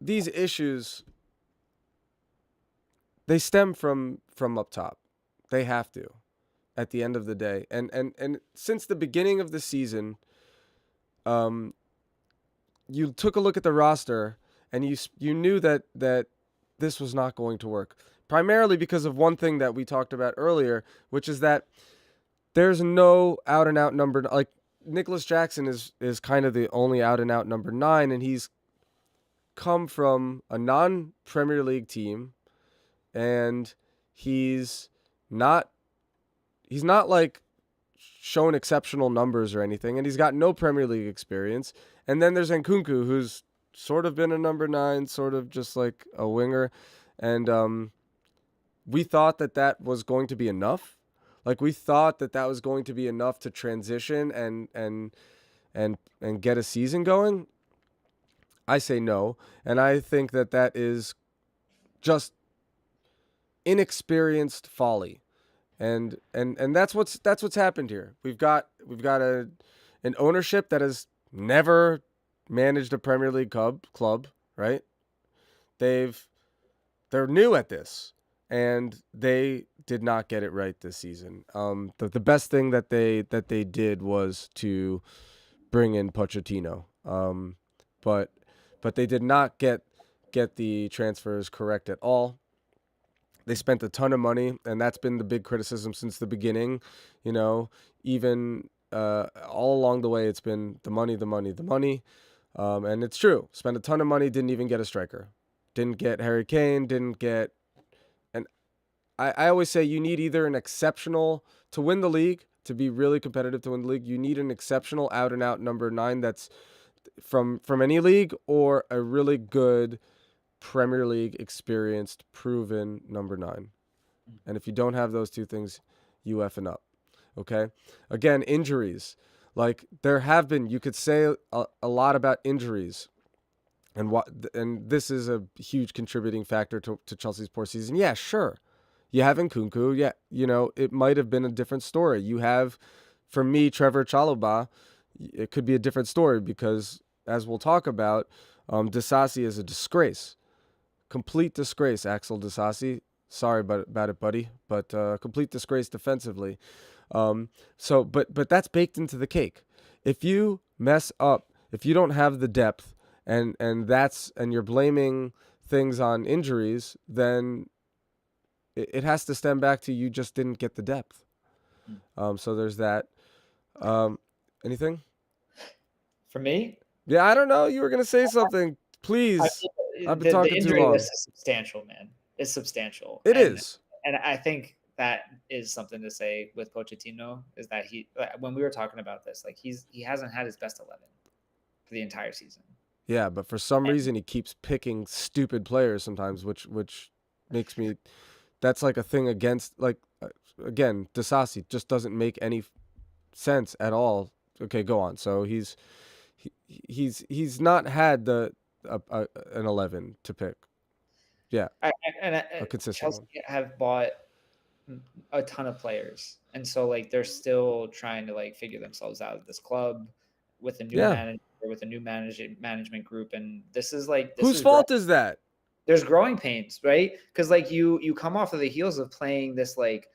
these issues, they stem from up top. They have to at the end of the day. And since the beginning of the season, um you took a look at the roster and you knew that this was not going to work. Primarily because of one thing that we talked about earlier, which is that there's no out and out number, like Nicholas Jackson is kind of the only out and out number 9, and he's come from a non-Premier League team, and he's not like shown exceptional numbers or anything, and he's got no Premier League experience. And then there's Nkunku, who's sort of been a number 9, sort of just like a winger, and we thought that was going to be enough. Like we thought that was going to be enough to transition and get a season going. I say no, and I think that is just inexperienced folly. And that's what's happened here. We've got an ownership that has never managed a Premier League club, right? They're new at this, and they did not get it right this season. The best thing that they did was to bring in Pochettino. But they did not get the transfers correct at all. They spent a ton of money, and that's been the big criticism since the beginning. Even all along the way, it's been the money, the money, the money. And it's true. Spent a ton of money, didn't even get a striker. Didn't get Harry Kane, didn't get... And I always say you need either an exceptional... To win the league, to be really competitive to win the league, you need an exceptional out-and-out number 9 that's from any league, or a really good Premier League experienced, proven number 9. And if you don't have those two things, you effing up. Okay? Again, injuries. Like there have been, you could say a lot about injuries. And this is a huge contributing factor to Chelsea's poor season. Yeah, sure. You have Nkunku. Yeah, it might have been a different story. You have, for me, Trevor Chalobah. It could be a different story because, as we'll talk about, Disasi is a disgrace. Complete disgrace, Axel Disasi. Sorry about it, buddy, but complete disgrace defensively. But that's baked into the cake. If you mess up, if you don't have the depth, and you're blaming things on injuries, then it has to stem back to you just didn't get the depth. So there's that. Anything? For me? Yeah, I don't know. You were gonna say something. Please. I've been talking the too injury long. list is substantial, man. It's substantial. It is. And I think that is something to say with Pochettino is that when we were talking about this, like he hasn't had his best 11 for the entire season. Yeah, but for some reason he keeps picking stupid players sometimes, which makes me. That's like a thing against, like, again, Disasi just doesn't make any sense at all. Okay, go on. So he's not had an 11 to pick. Yeah, a consistent Chelsea one. have bought a ton of players, and so like they're still trying to like figure themselves out at this club with a new manager, with a new management group, and this is whose fault is that? There's growing pains, right? Because like you come off of the heels of playing this like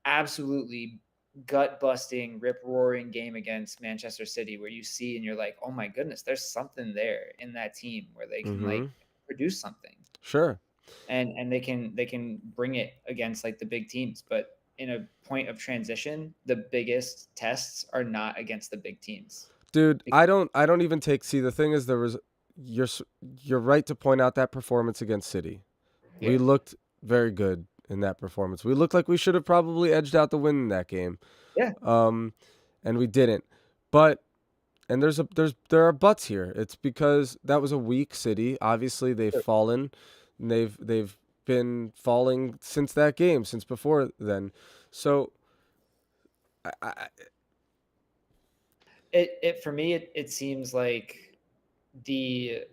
absolutely gut busting, rip roaring game against Manchester City, where you see and you're like, oh my goodness, there's something there in that team where they can like produce something. Sure. And they can bring it against like the big teams, but in a point of transition, the biggest tests are not against the big teams. Dude, I don't even take. See, the thing is, you're right to point out that performance against City. Yeah. We looked very good in that performance. We looked like we should have probably edged out the win in that game. Yeah. And we didn't. But there are buts here. It's because that was a weak City. Obviously, they've fallen. They've been falling since that game, since before then. So, for me, it seems like the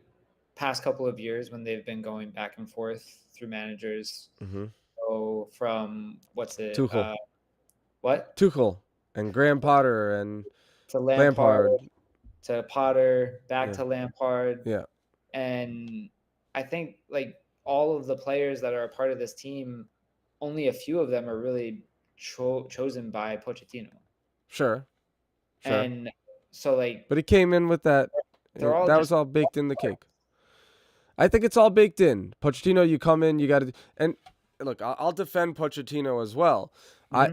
past couple of years when they've been going back and forth through managers. So from Tuchel. What? Tuchel and Graham Potter and to Lampard. To Potter, back to Lampard. Yeah. And I think like all of the players that are a part of this team, only a few of them are really chosen by Pochettino. Sure. And so like, but he came in with that. That was all baked in the cake. I think it's all baked in. Pochettino, you come in, you got to. And look, I'll defend Pochettino as well. I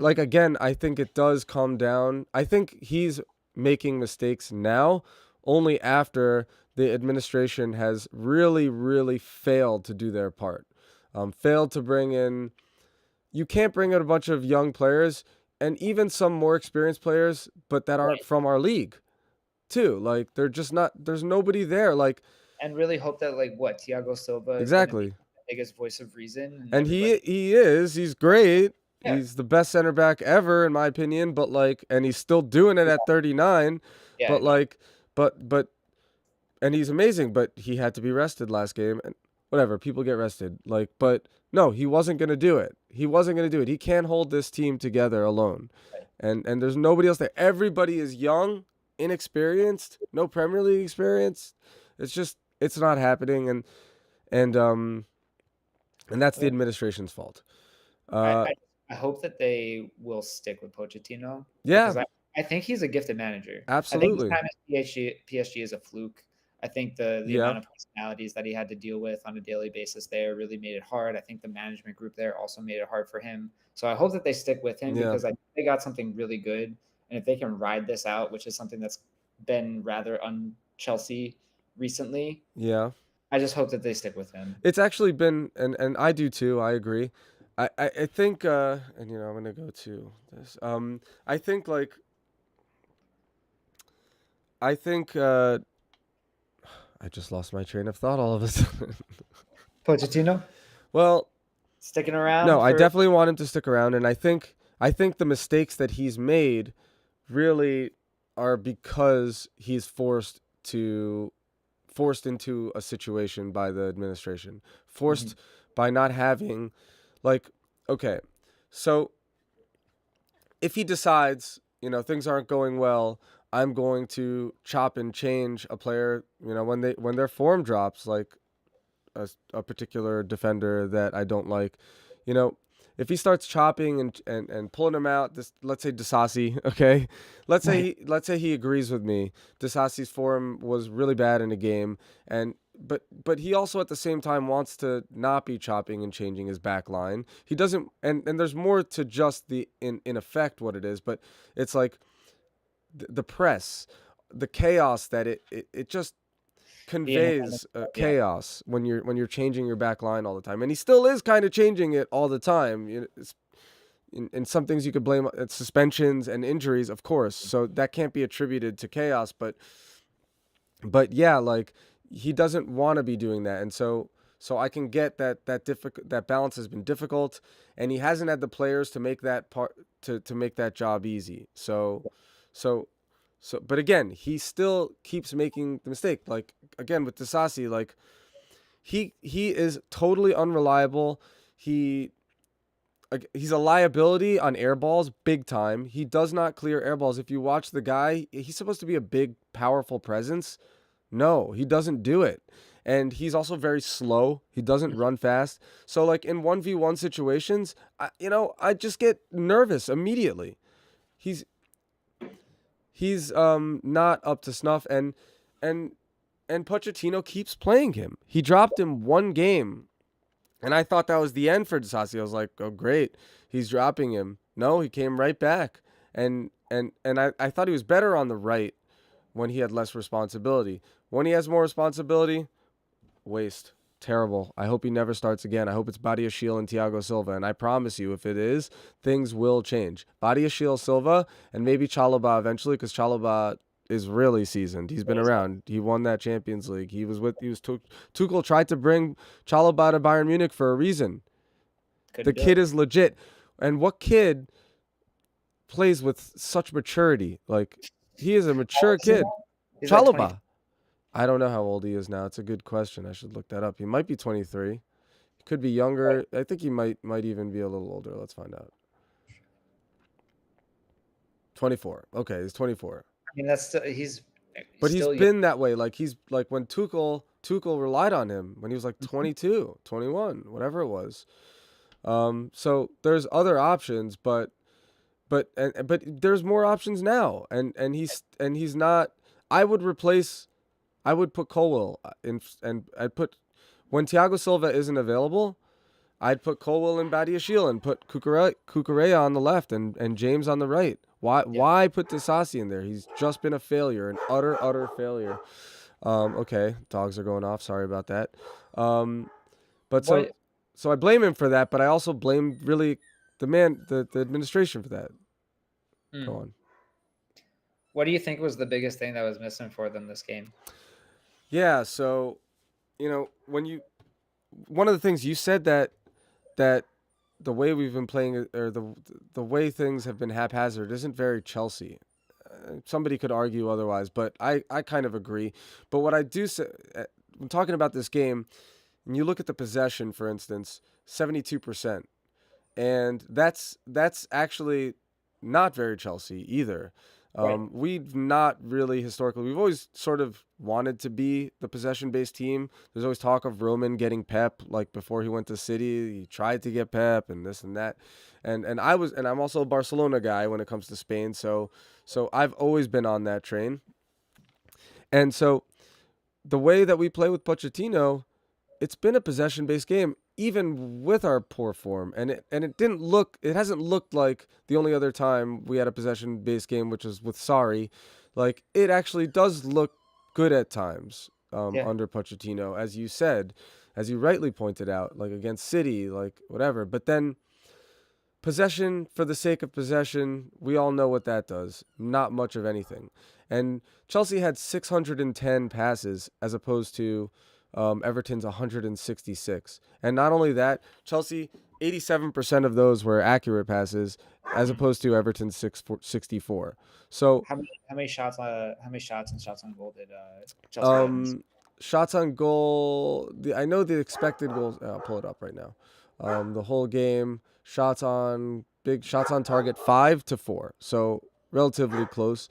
think it does come down. I think he's making mistakes now only after the administration has really, really failed to do their part. Failed to bring in. You can't bring in a bunch of young players and even some more experienced players, but that aren't from our league, too. Like they're just not. There's nobody there. Like, and really hope that Thiago Silva exactly is the biggest voice of reason. And he is. He's great. Yeah. He's the best center back ever, in my opinion. But and he's still doing it at 39. Yeah. But and he's amazing. But he had to be rested last game. And whatever, people get rested. But no, he wasn't gonna do it. He can't hold this team together alone. Right. And there's nobody else there. Everybody is young, inexperienced, no Premier League experience. It's not happening. And that's the administration's fault. I hope that they will stick with Pochettino. Yeah. Because I think he's a gifted manager. Absolutely. I think his time at PSG is a fluke. I think the amount of personalities that he had to deal with on a daily basis there really made it hard. I think the management group there also made it hard for him. So I hope that they stick with him because I think they got something really good. And if they can ride this out, which is something that's been rather un-Chelsea recently. Yeah. I just hope that they stick with him. It's actually been, and I do too. I agree. I think, and I'm gonna go to this. I just lost my train of thought all of a sudden. Pochettino Well, sticking no, around I for. definitely want him to stick around, and I think the mistakes that he's made really are because he's forced into a situation by the administration, Mhm. forced by not having, like, okay, so if he decides, things aren't going well, I'm going to chop and change a player, when their form drops, like a particular defender that I don't like, you know, if he starts chopping and pulling him out, this, let's say Disasi, okay, Right. let's say he agrees with me. Disasi's form was really bad in a game, and but he also at the same time wants to not be chopping and changing his back line. He doesn't, and there's more to just the in effect what it is, but it's like the press, the chaos that it just The inherent. conveys Yeah. chaos when you're changing your back line all the time, and he still is kind of changing it all the time. In some things you could blame suspensions and injuries, of course, so that can't be attributed to chaos. But yeah, like he doesn't want to be doing that, and so I can get that balance has been difficult, and he hasn't had the players to make that part to make that job easy. So but again, he still keeps making the mistake. Like again with Disasi, like he is totally unreliable. He he's a liability on air balls, big time. He does not clear air balls. If you watch the guy, he's supposed to be a big, powerful presence. No, he doesn't do it. And he's also very slow. He doesn't run fast. So like in 1v1 situations, I just get nervous immediately. He's he's not up to snuff, and and Pochettino keeps playing him. He dropped him one game, and I thought that was the end for Disasi. I was like, oh great, he's dropping him. No, he came right back. And I thought he was better on the right when he had less responsibility. When he has more responsibility, waste. Terrible. I hope he never starts again. I hope it's Badiashile and Thiago Silva. And I promise you, if it is, things will change. Badiashile, Silva, and maybe Chalobah eventually, because Chalobah is really seasoned. He's been around. He won that Champions League. Tuchel tried to bring Chalobah to Bayern Munich for a reason. The Couldn't do kid it. is legit. And what kid plays with such maturity? Like, he is a How mature old is he kid. now? He's like 20. Chalobah. I don't know how old he is now. It's a good question. I should look that up. He might be 23. He could be younger. I think he might even be a little older. Let's find out. 24. Okay, he's 24. I mean, that's still, he's But he's still young. been that way. Like he's like when Tuchel relied on him when he was like 22, 21, whatever it was. So there's other options, but there's more options now, and he's not. I would replace. I would put Colwell in, and I'd put when Thiago Silva isn't available. I'd put Colwell and Badiashile and put Kukurea on the left and James on the right. Yeah. Why put Disasi in there? He's just been a failure, an utter failure. Okay, dogs are going off. Sorry about that. But What so I blame him for that, but I also blame really the administration for that. Go hmm. on. What do you think was the biggest thing that was missing for them this game? Yeah, so when you one of the things you said that the way we've been playing or the way things have been haphazard isn't very Chelsea. Somebody could argue otherwise, but I kind of agree. But what I do say, when talking about this game, and you look at the possession, for instance, 72%, and that's actually not very Chelsea either. Right. We've not really historically. We've always sort of wanted to be the possession-based team. There's always talk of Roman getting Pep, like before he went to City, he tried to get Pep and this and that. And I'm also a Barcelona guy when it comes to Spain, so I've always been on that train. And so the way that we play with Pochettino, it's been a possession based game even with our poor form, it hasn't looked like the only other time we had a possession based game, which was with Sarri. Like it actually does look good at times, Yeah. under Pochettino, as you said, as you rightly pointed out, like against City, like whatever. But then possession for the sake of possession, we all know what that does. Not much of anything. And Chelsea had 610 passes as opposed to Everton's 166. And not only that, Chelsea, 87% of those were accurate passes, as opposed to Everton's 64. So How many shots? How many shots and shots on goal did Chelsea get in this? shots on goal. I know the expected goals. I'll pull it up right now. The whole game, big shots on target, 5-4. So relatively close.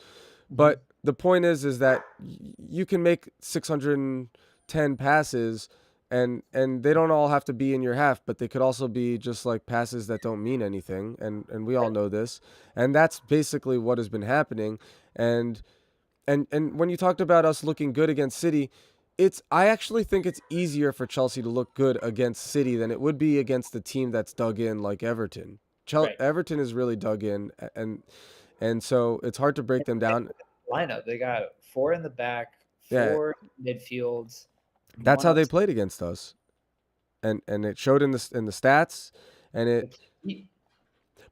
But the point is that you can make 610 passes, and they don't all have to be in your half, but they could also be just like passes that don't mean anything, and we all know this, and that's basically what has been happening. And when you talked about us looking good against City, I actually think it's easier for Chelsea to look good against City than it would be against the team that's dug in like Everton. Right. Everton is really dug in, and so it's hard to break them down. Lineup. They got 4 in the back, Yeah. 4 midfields. That's one how they up- played against us, and it showed in the stats.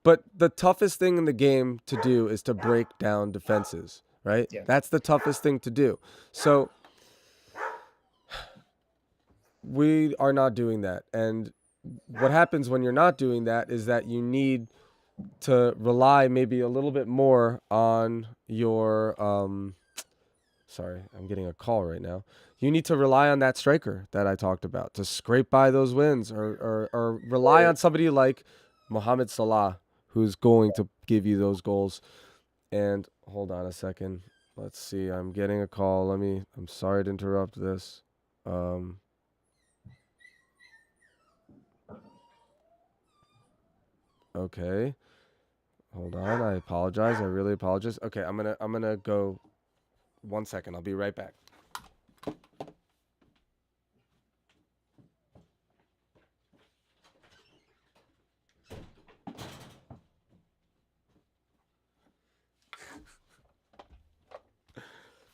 But the toughest thing in the game to do is to break down defenses, right? Yeah. That's the toughest thing to do. So we are not doing that, and what happens when you're not doing that is that you need to rely maybe a little bit more on your sorry, I'm getting a call right now. You need to rely on that striker that I talked about to scrape by those wins, or rely on somebody like Mohamed Salah, who's going to give you those goals. And hold on a second. Let's see. I'm getting a call. I'm sorry to interrupt this. Okay. Hold on. I apologize. I really apologize. Okay, I'm gonna go 1 second. I'll be right back.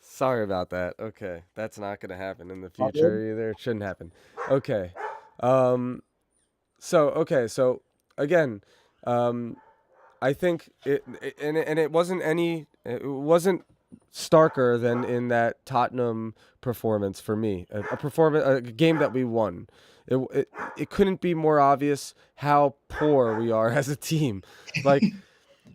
Sorry about that. Okay, that's not gonna happen in the All future good? either. It shouldn't happen. Okay. So again, I think it wasn't starker than in that Tottenham performance for me. A game that we won. It couldn't be more obvious how poor we are as a team. Like,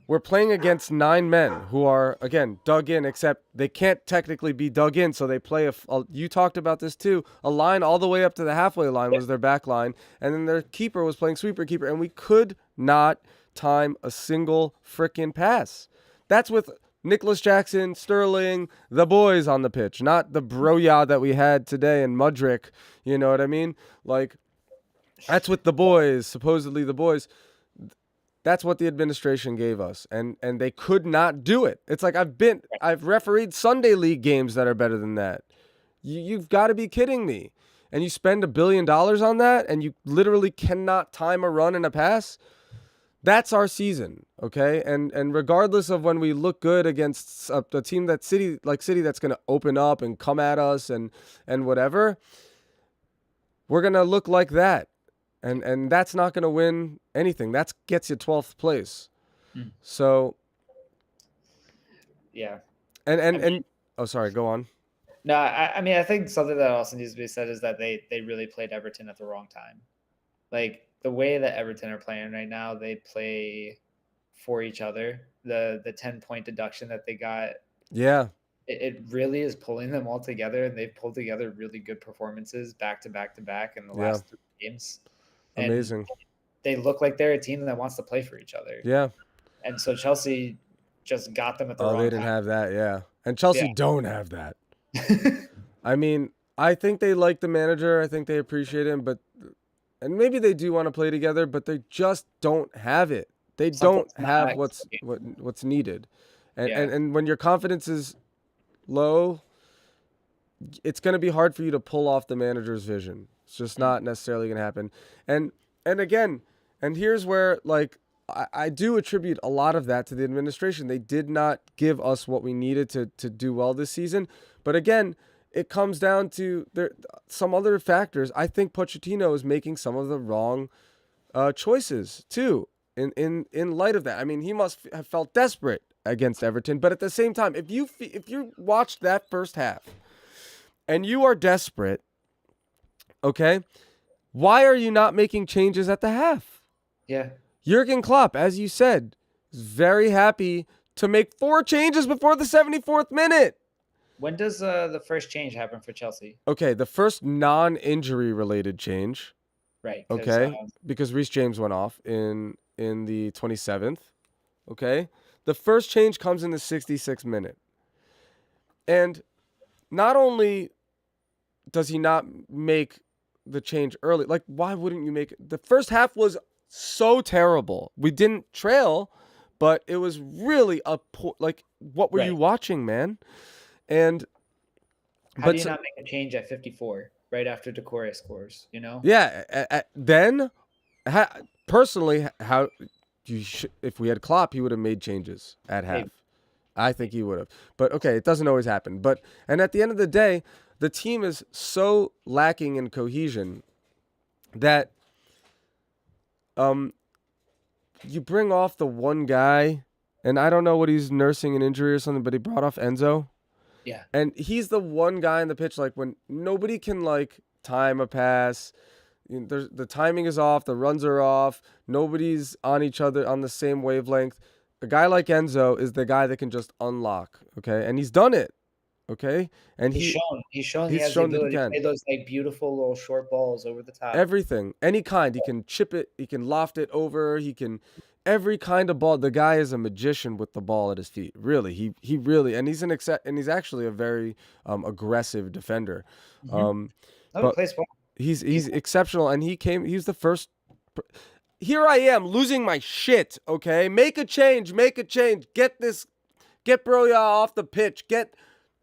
we're playing against 9 men who are, again, dug in, except they can't technically be dug in, so they play you talked about this too, a line all the way up to the halfway line was their back line, and then their keeper was playing sweeper keeper, and we could not time a single frickin' pass. That's with Nicholas Jackson, Sterling, the boys on the pitch, not the broya that we had today in Mudrick, you know what I mean? Like, that's with the boys, supposedly the boys. That's what the administration gave us, and they could not do it. It's like I've refereed Sunday league games that are better than that. You've got to be kidding me. And you spend $1 billion on that, and you literally cannot time a run and a pass. That's our season, okay? And regardless of when we look good against a team that's City that's going to open up and come at us and whatever, we're going to look like that. And that's not going to win anything. That gets you 12th place. So, yeah. And oh, sorry, go on. No, I mean, I think something that also needs to be said is that they really played Everton at the wrong time. Like, the way that Everton are playing right now, they play for each other. The 10-point deduction that they got, Yeah, it really is pulling them all together, and they've pulled together really good performances back to back to back in the last 3 games. And amazing. they look like they're a team that wants to play for each other. Yeah. And so Chelsea just got them at the wrong time. Oh, they didn't have that, yeah. And Chelsea don't have that. I mean, I think they like the manager. I think they appreciate him, and maybe they do want to play together, but they just don't have it. They don't have what's needed. And when your confidence is low, it's going to be hard for you to pull off the manager's vision. It's just not necessarily going to happen. And again, and here's where, like, I do attribute a lot of that to the administration. They did not give us what we needed to do well this season. But again, it comes down to some other factors. I think Pochettino is making some of the wrong choices too. In light of that, I mean, he must have felt desperate against Everton. But at the same time, if you watched that first half and you are desperate, Okay? Why are you not making changes at the half? Yeah. Jurgen Klopp, as you said, is very happy to make 4 changes before the 74th minute. When does the first change happen for Chelsea? Okay, the first non-injury related change, Right, because okay, because Reece James went off in the 27th, okay? The first change comes in the 66th minute. And not only does he not make the change early, like why wouldn't you make it? The first half was so terrible. We didn't trail, but it was really a poor, like what were you right. watching, man? And How do but you not make a change at 54 right after Decore scores? You know. yeah, then personally, how if we had Klopp, he would have made changes at half. Maybe. I think he would have. But okay, it doesn't always happen. And at the end of the day, the team is so lacking in cohesion that you bring off the one guy, and I don't know what he's nursing an injury or something, but he brought off Enzo. Yeah. And he's the one guy in the pitch, like when nobody can like time a pass. The timing is off, the runs are off, nobody's on each other on the same wavelength. A guy like Enzo is the guy that can just unlock, okay? And he's done it, okay? And he's shown he has the shown that he ability to can. play those like beautiful little short balls over the top. Everything, any kind. He can chip it, he can loft it over, he can every kind of ball. The guy is a magician with the ball at his feet. Really, he really, and he's actually a very aggressive defender. He plays well. He's exceptional, and he's the first. Here I am losing my shit. Okay, make a change. Get Broja off the pitch. Get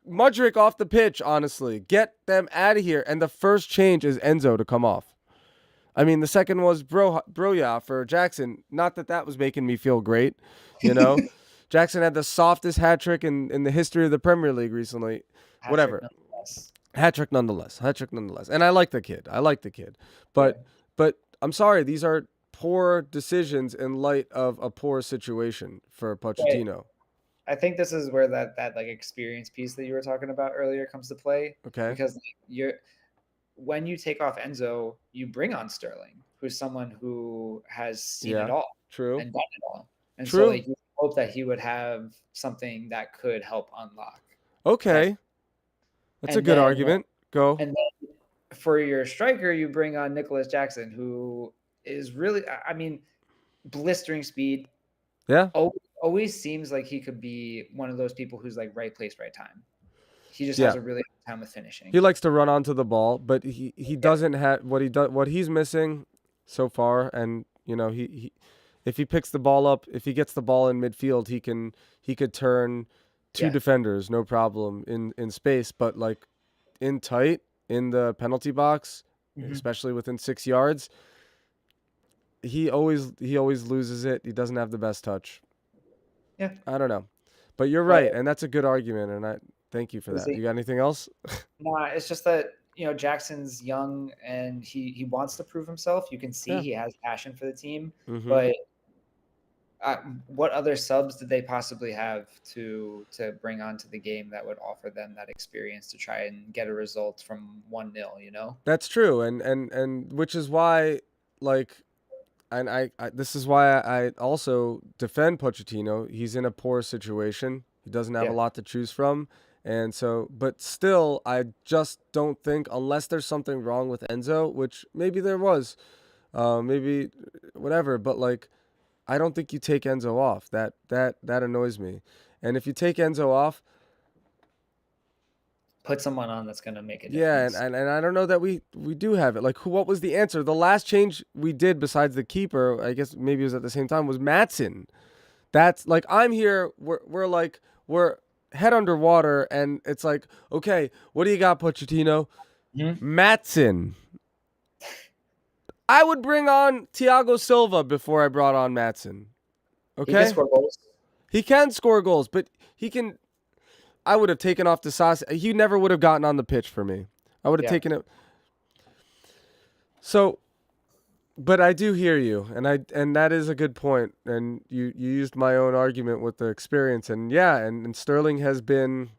Mudryk off the pitch. Honestly, get them out of here. And the first change is Enzo to come off. I mean, the second was Broja for Jackson. Not that was making me feel great, you know. Jackson had the softest hat trick in the history of the Premier League recently. Whatever. Hat trick nonetheless. And I like the kid. But I'm sorry, these are poor decisions in light of a poor situation for Pochettino. Right. I think this is where that like experience piece that you were talking about earlier comes to play. Okay. Because when you take off Enzo, you bring on Sterling, who's someone who has seen it all. True. And done it all. And so like you hope that he would have something that could help unlock. Okay. That's a good argument. Go. And then for your striker, you bring on Nicholas Jackson, who is really, I mean, blistering speed. Yeah. Always seems like he could be one of those people who's like right place, right time. He just has a really hard time with finishing. He likes to run onto the ball, but he doesn't have what he's missing so far. And you know, he if he picks the ball up, if he gets the ball in midfield, he could turn two defenders, no problem in space, but like in tight in the penalty box, especially within 6 yards, he always loses it. He doesn't have the best touch. Yeah. I don't know. But you're right, and that's a good argument, and I thank you for that. You got anything else? Nah, it's just that, you know, Jackson's young and he wants to prove himself. You can see he has passion for the team, but what other subs did they possibly have to bring onto the game that would offer them that experience to try and get a result from 1-0, you know? That's true. And which is why, like, and I this is why I also defend Pochettino. He's in a poor situation. He doesn't have a lot to choose from. And so, but still, I just don't think, unless there's something wrong with Enzo, which maybe there was, maybe whatever, but like, I don't think you take Enzo off. That annoys me. And if you take Enzo off, put someone on that's going to make a difference. Yeah, and I don't know that we do have it. Like, what was the answer? The last change we did besides the keeper, I guess maybe it was at the same time, was Maatsen. That's like, I'm here, we're head underwater, and it's like, okay, what do you got, Pochettino? Maatsen. I would bring on Thiago Silva before I brought on Maatsen. Okay? He can score goals. He can score goals, but he can... I would have taken off Desas. He never would have gotten on the pitch for me. I would have taken it. So, but I do hear you, and that is a good point. And you used my own argument with the experience, and and Sterling has been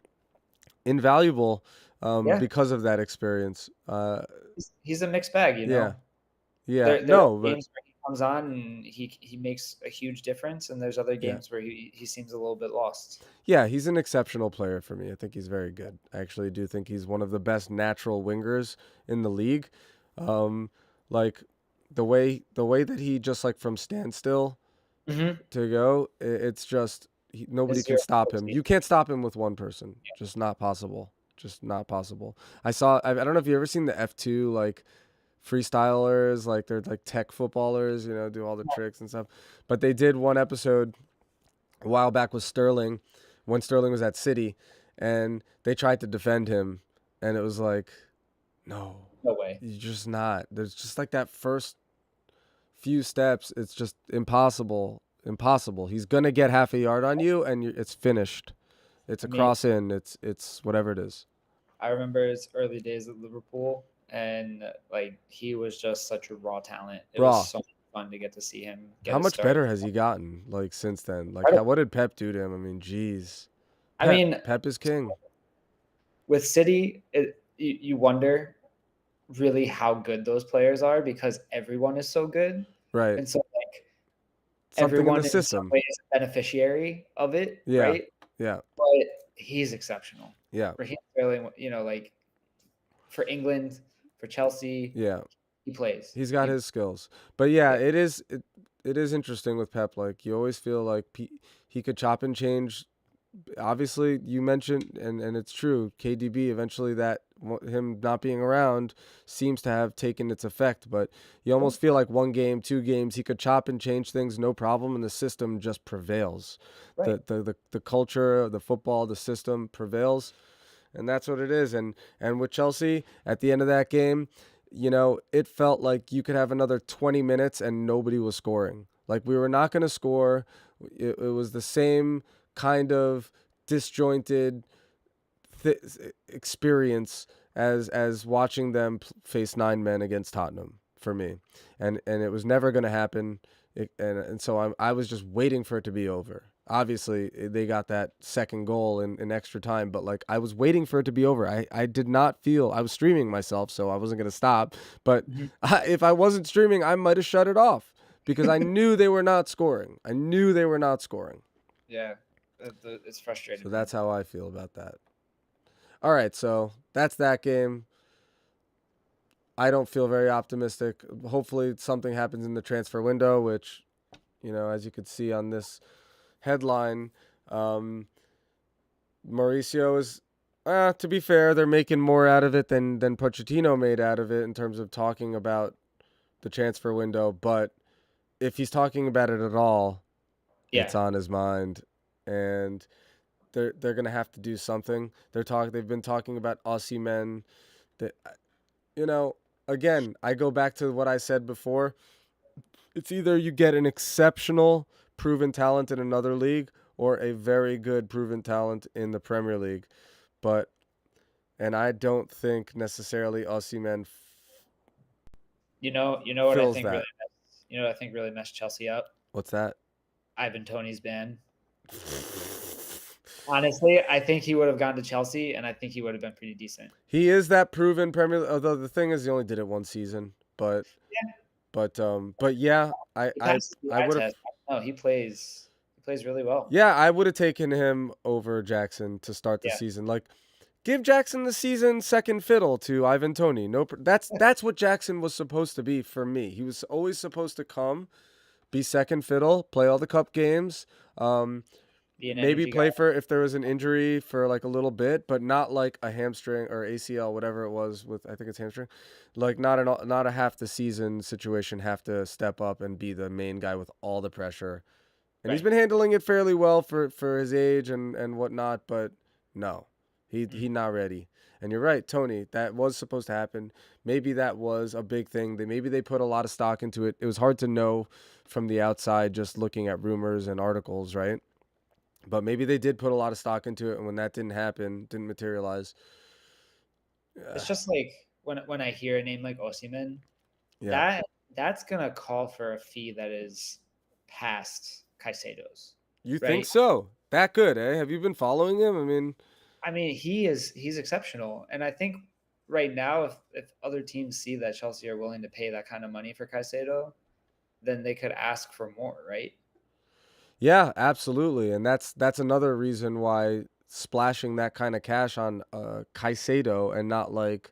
invaluable Yeah, because of that experience. he's a mixed bag, you Yeah, know. yeah, There are no, but games where he comes on and he makes a huge difference, and there's other yeah, games where he seems a little bit lost. yeah, he's an exceptional player for me. I think he's very good. I actually do think he's one of the best natural wingers in the league. Um, like the way that he just like from standstill Mm-hmm. to go, it's just nobody Is can zero stop him. 60. You can't stop him with one person. Just not possible. Just not possible. I don't know if you ever seen the F2 like freestylers, like they're like tech footballers, do all the tricks and stuff. But they did one episode a while back with Sterling when Sterling was at City, and they tried to defend him, and it was like, no, No way. you're just not. There's just like that first few steps. It's just impossible. Impossible. He's gonna get half a yard on you, and it's finished. It's I a mean, cross in. It's whatever it is. I remember his early days at Liverpool, and like he was just such a raw talent. It was Raw. so much fun to get to see him get How his much start. better has he gotten like since then? Like Incredible. what did Pep do to him? I mean, geez. I Pep mean, Pep is king. with City, you wonder really how good those players are because everyone is so good, Right. and so like Something in everyone the in some system. ways is a beneficiary of it, Yeah. right? Yeah. But he's exceptional. Yeah. Raheem Sterling, like for England, for Chelsea, Yeah. he plays. He's got his skills. But yeah, it is interesting with Pep. Like you always feel like he could chop and change. Obviously, you mentioned, and it's true. KDB eventually that him not being around seems to have taken its effect. But you almost feel like one game, 2 games, he could chop and change things no problem, and the system just prevails. Right. The culture, the football, the system prevails, and that's what it is. And with Chelsea at the end of that game, it felt like you could have another 20 minutes and nobody was scoring. Like we were not going to score. It was the same kind of disjointed th- experience as watching them face 9 men against Tottenham for me, and it was never going to happen. And so I was just waiting for it to be over. Obviously, they got that second goal in extra time, but like I was waiting for it to be over. I did not feel I was streaming myself, so I wasn't going to stop. But Mhm. if I wasn't streaming, I might have shut it off because I knew they were not scoring. I knew they were not scoring. Yeah, it's frustrating. So that's how I feel about that. All right, so that's that game. I don't feel very optimistic. Hopefully, something happens in the transfer window, which, as you could see on this headline, Mauricio is. To be fair, they're making more out of it than Pochettino made out of it in terms of talking about the transfer window. But if he's talking about it at all, it's Yeah. on his mind, and they're gonna have to do something. They've been talking about Aussie men. That you know, again, I go back to what I said before. It's either you get an exceptional proven talent in another league or a very good proven talent in the Premier League. But and I don't think necessarily Aussie men What I fills think that. really messed Chelsea up? What's that? Ivan Toney's ban. Honestly, I think he would have gone to Chelsea, and I think he would have been pretty decent. He is that proven Premier League. Although the thing is, he only did it one season. But Yeah, but yeah, I he I passed the I eye would have. test. No, he plays. He plays really well. Yeah, I would have taken him over Jackson to start the Yeah, season. Like, give Jackson the season second fiddle to Ivan Toney. No, that's what Jackson was supposed to be for me. He was always supposed to come, be second fiddle, play all the cup games, be an maybe energy guy. play for if there was an injury for like a little bit, but not like a hamstring or ACL, whatever it was with. I think it's hamstring. Like not a half the season situation. Have to step up and be the main guy with all the pressure. And he's Right. been handling it fairly well for his age and whatnot, but no, he not ready. And you're right, Tony. That was supposed to happen. Maybe that was a big thing. Maybe they put a lot of stock into it. It was hard to know from the outside, just looking at rumors and articles, right? But maybe they did put a lot of stock into it, and when that didn't happen, didn't materialize. It's just like when I hear a name like Osimhen, Yeah, that's gonna call for a fee that is past Caicedo's, you think right? so? That good, eh? Have you been following him? I mean, I mean, he's exceptional, and I think right now, if other teams see that Chelsea are willing to pay that kind of money for Caicedo, then they could ask for more, right? Yeah, absolutely. And that's another reason why splashing that kind of cash on Caicedo and not like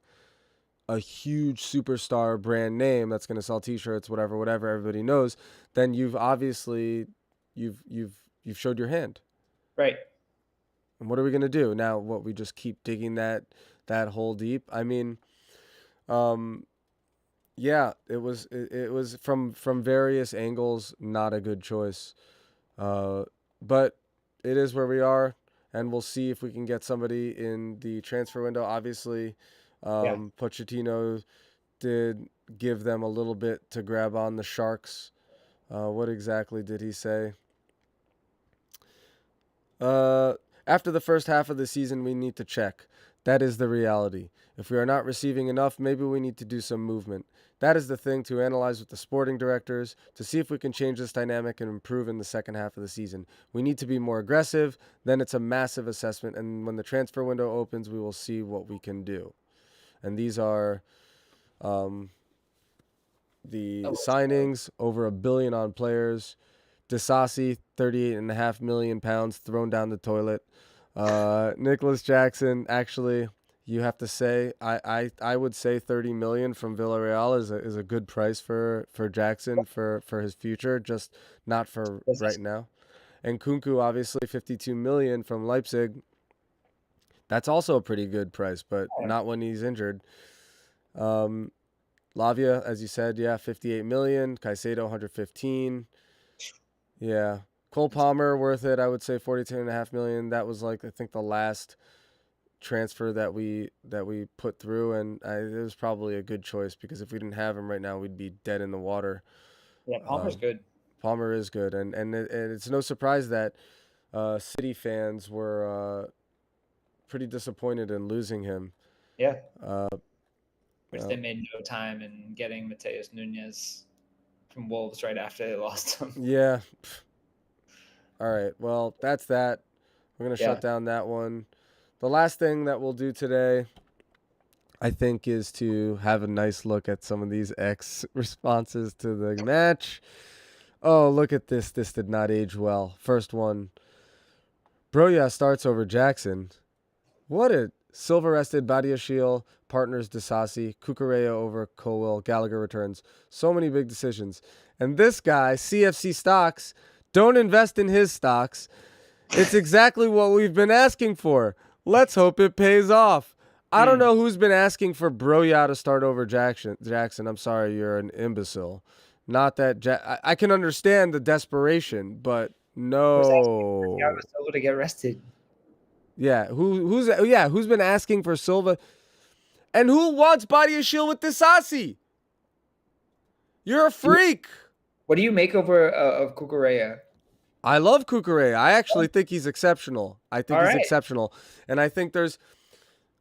a huge superstar brand name that's going to sell t-shirts, whatever everybody knows, then you've obviously you've showed your hand. Right. And what are we going to do? Now what, we just keep digging that hole deep? I mean, um yeah, it was from various angles not a good choice. But it is where we are, and we'll see if we can get somebody in the transfer window. Obviously, Yeah. Pochettino did give them a little bit to grab on the Sharks. What exactly did he say? Uh, After the first half of the season, we need to check. That is the reality. If we are not receiving enough, maybe we need to do some movement. That is the thing to analyze with the sporting directors to see if we can change this dynamic and improve in the second half of the season. We need to be more aggressive. Then it's a massive assessment. And when the transfer window opens, we will see what we can do. And these are um, the signings, over £1 billion on players. Disasi, £38.5 million thrown down the toilet. Nicholas Jackson, actually, you have to say, I would say 30 million from Villarreal is a good price for Jackson for his future, just not for right now. And Kunku, obviously 52 million from Leipzig. That's also a pretty good price, but not when he's injured. Lavia, as you said, yeah, 58 million. Caicedo, 115. Yeah. Cole Palmer, worth it. I would say 42.5 million. That was like, I think, the last transfer that we put through, and it was probably a good choice because if we didn't have him right now, we'd be dead in the water. Yeah, Palmer's good. Palmer is good, and it's no surprise that City fans were pretty disappointed in losing him. Yeah. Uh, Which they made no time in getting Mateus Nunes from Wolves right after they lost him. yeah. All right. Well, that's that. We're gonna shut Yeah. down that one. The last thing that we'll do today, I think, is to have a nice look at some of these X responses to the match. Oh, look at this. This did not age well. First one. Broya starts over Jackson. What a silver-rested Badiashile, partners Disasi, Kukurea over Colwell, Gallagher returns. So many big decisions. And this guy, CFC Stocks, don't invest in his stocks. It's exactly what we've been asking for. Let's hope it pays off. I don't know who's been asking for Broya to start over Jackson. I'm sorry, you're an imbecile. Not that I can understand the desperation, but no. Thiago Silva to get rested. Yeah, who's been asking for Silva? And who wants Badiashile with Disasi? You're a freak. What do you make of Kukurea? I love Kukurea. I actually think he's exceptional. Exceptional. And I think there's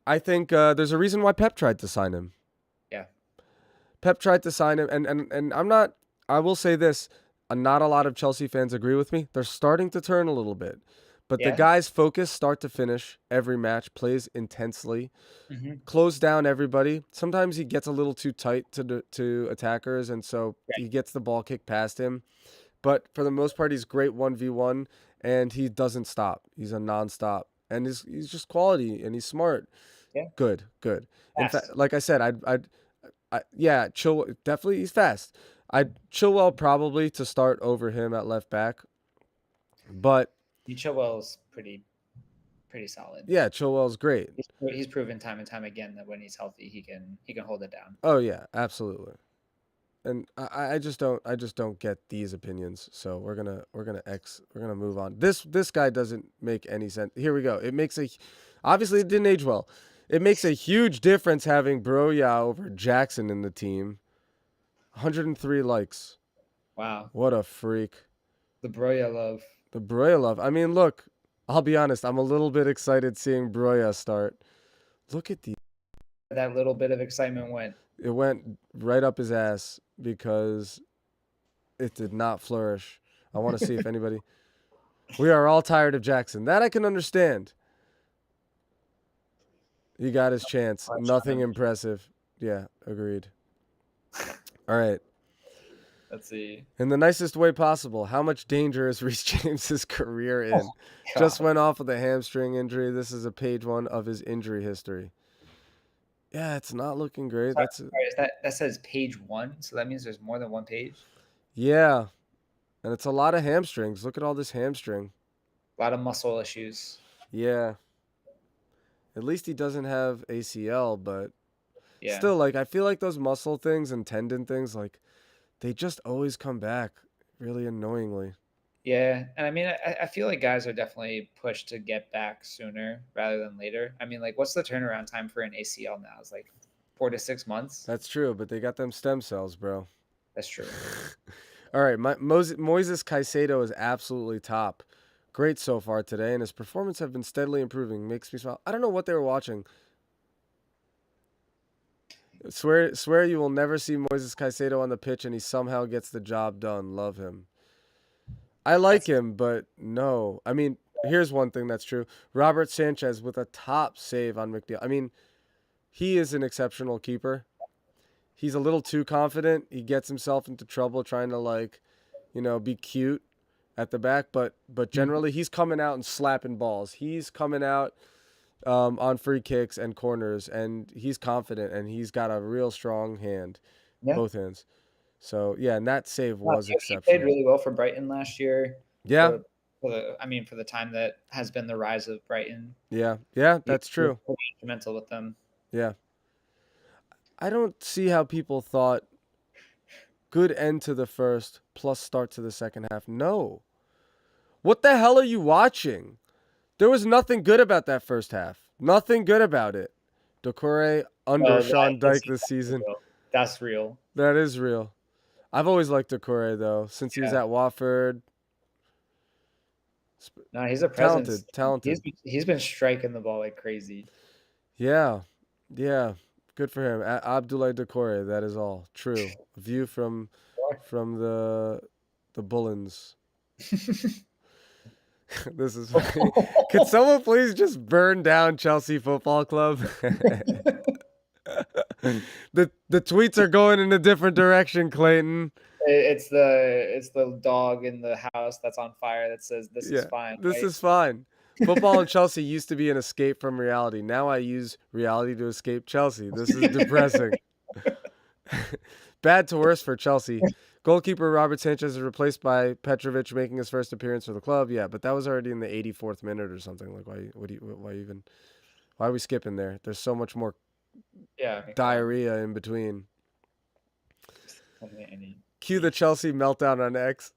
a reason why Pep tried to sign him. Yeah. Pep tried to sign him, and I will say this, not a lot of Chelsea fans agree with me. They're starting to turn a little bit. But the guy's focus, start to finish, every match, plays intensely, close down everybody. Sometimes he gets a little too tight to attackers, and so he gets the ball kicked past him. But for the most part, he's great 1v1, and he doesn't stop. He's a nonstop, and he's just quality, and he's smart. Yeah. Good. In fact, like I said, yeah, definitely he's fast. Chilwell probably to start over him at left back, but Chilwell's pretty solid. Yeah, Chilwell's great. He's proven time and time again that when he's healthy, he can hold it down. Oh yeah, absolutely. And I just don't get these opinions. So we're gonna move on. This guy doesn't make any sense. Here we go. Obviously it didn't age well. It makes a huge difference having Broya over Jackson in the team. 103 likes. Wow. What a freak. The Broya love. The Broya love. I mean, look, I'll be honest. I'm a little bit excited seeing Broya start. Look at these. That little bit of excitement went. It went right up his ass because it did not flourish. I want to see if anybody. We are all tired of Jackson. That I can understand. He got his chance. Clutch on Nothing him. impressive. Yeah, agreed. All right. Let's see. In the nicest way possible, how much danger is Reece James's career Oh in? Just God. went off with a hamstring injury. This is a page 1 of his injury history. Yeah, it's not looking great. Sorry, sorry, is that says page 1, so that means there's more than one page. Yeah, and it's a lot of hamstrings. Look at all this hamstring. A lot of muscle issues. Yeah. At least he doesn't have ACL, but Yeah. still, like, I feel like those muscle things and tendon things, like, they just always come back really annoyingly. Yeah, and I mean, I feel like guys are definitely pushed to get back sooner rather than later. I mean, like, what's the turnaround time for an ACL now? It's like 4 to 6 months. That's true, but they got them stem cells, bro. That's true. All right, Moises Caicedo is absolutely top. Great so far today, and his performance have been steadily improving. Makes me smile. I don't know what they were watching. Swear you will never see Moises Caicedo on the pitch, and he somehow gets the job done. Love him. I like That's him, but no. I mean, here's one thing that's true. Robert Sanchez with a top save on McNeil. I mean, he is an exceptional keeper. He's a little too confident. He gets himself into trouble trying to, like, be cute at the back, but generally he's coming out and slapping balls. He's coming out on free kicks and corners, and he's confident, and he's got a real strong hand, yeah. both hands. So yeah, and that save No, was he played exceptional. really well for Brighton last year. Yeah, For the time that has been the rise of Brighton, yeah, he that's was true. pretty instrumental with them. Yeah, I don't see how people thought good end to the first plus start to the second half. No, what the hell are you watching? There was nothing good about that first half. Nothing good about it. Doucouré under No, Sean Dyche this that's season. real. That's real. That is real. I've always liked Doucouré though, since he was Yeah. at Watford. No, he's a Talented, presence. talented. He's been striking the ball like crazy. Yeah, yeah. Good for him. Abdoulaye Doucouré. That is all true. A view from the Bullens. This is funny. Could someone please just burn down Chelsea Football Club? The tweets are going in a different direction, Clayton. It's the dog in the house that's on fire that says this is Yeah, fine. this Right? is fine. Football and Chelsea used to be an escape from reality. Now I use reality to escape Chelsea. This is depressing. Bad to worse for Chelsea. Goalkeeper Robert Sanchez is replaced by Petrovic, making his first appearance for the club. Yeah, but that was already in the 84th minute or something. Like, why are we skipping there? There's so much more Yeah. diarrhea in between. Any Cue the Chelsea meltdown on X.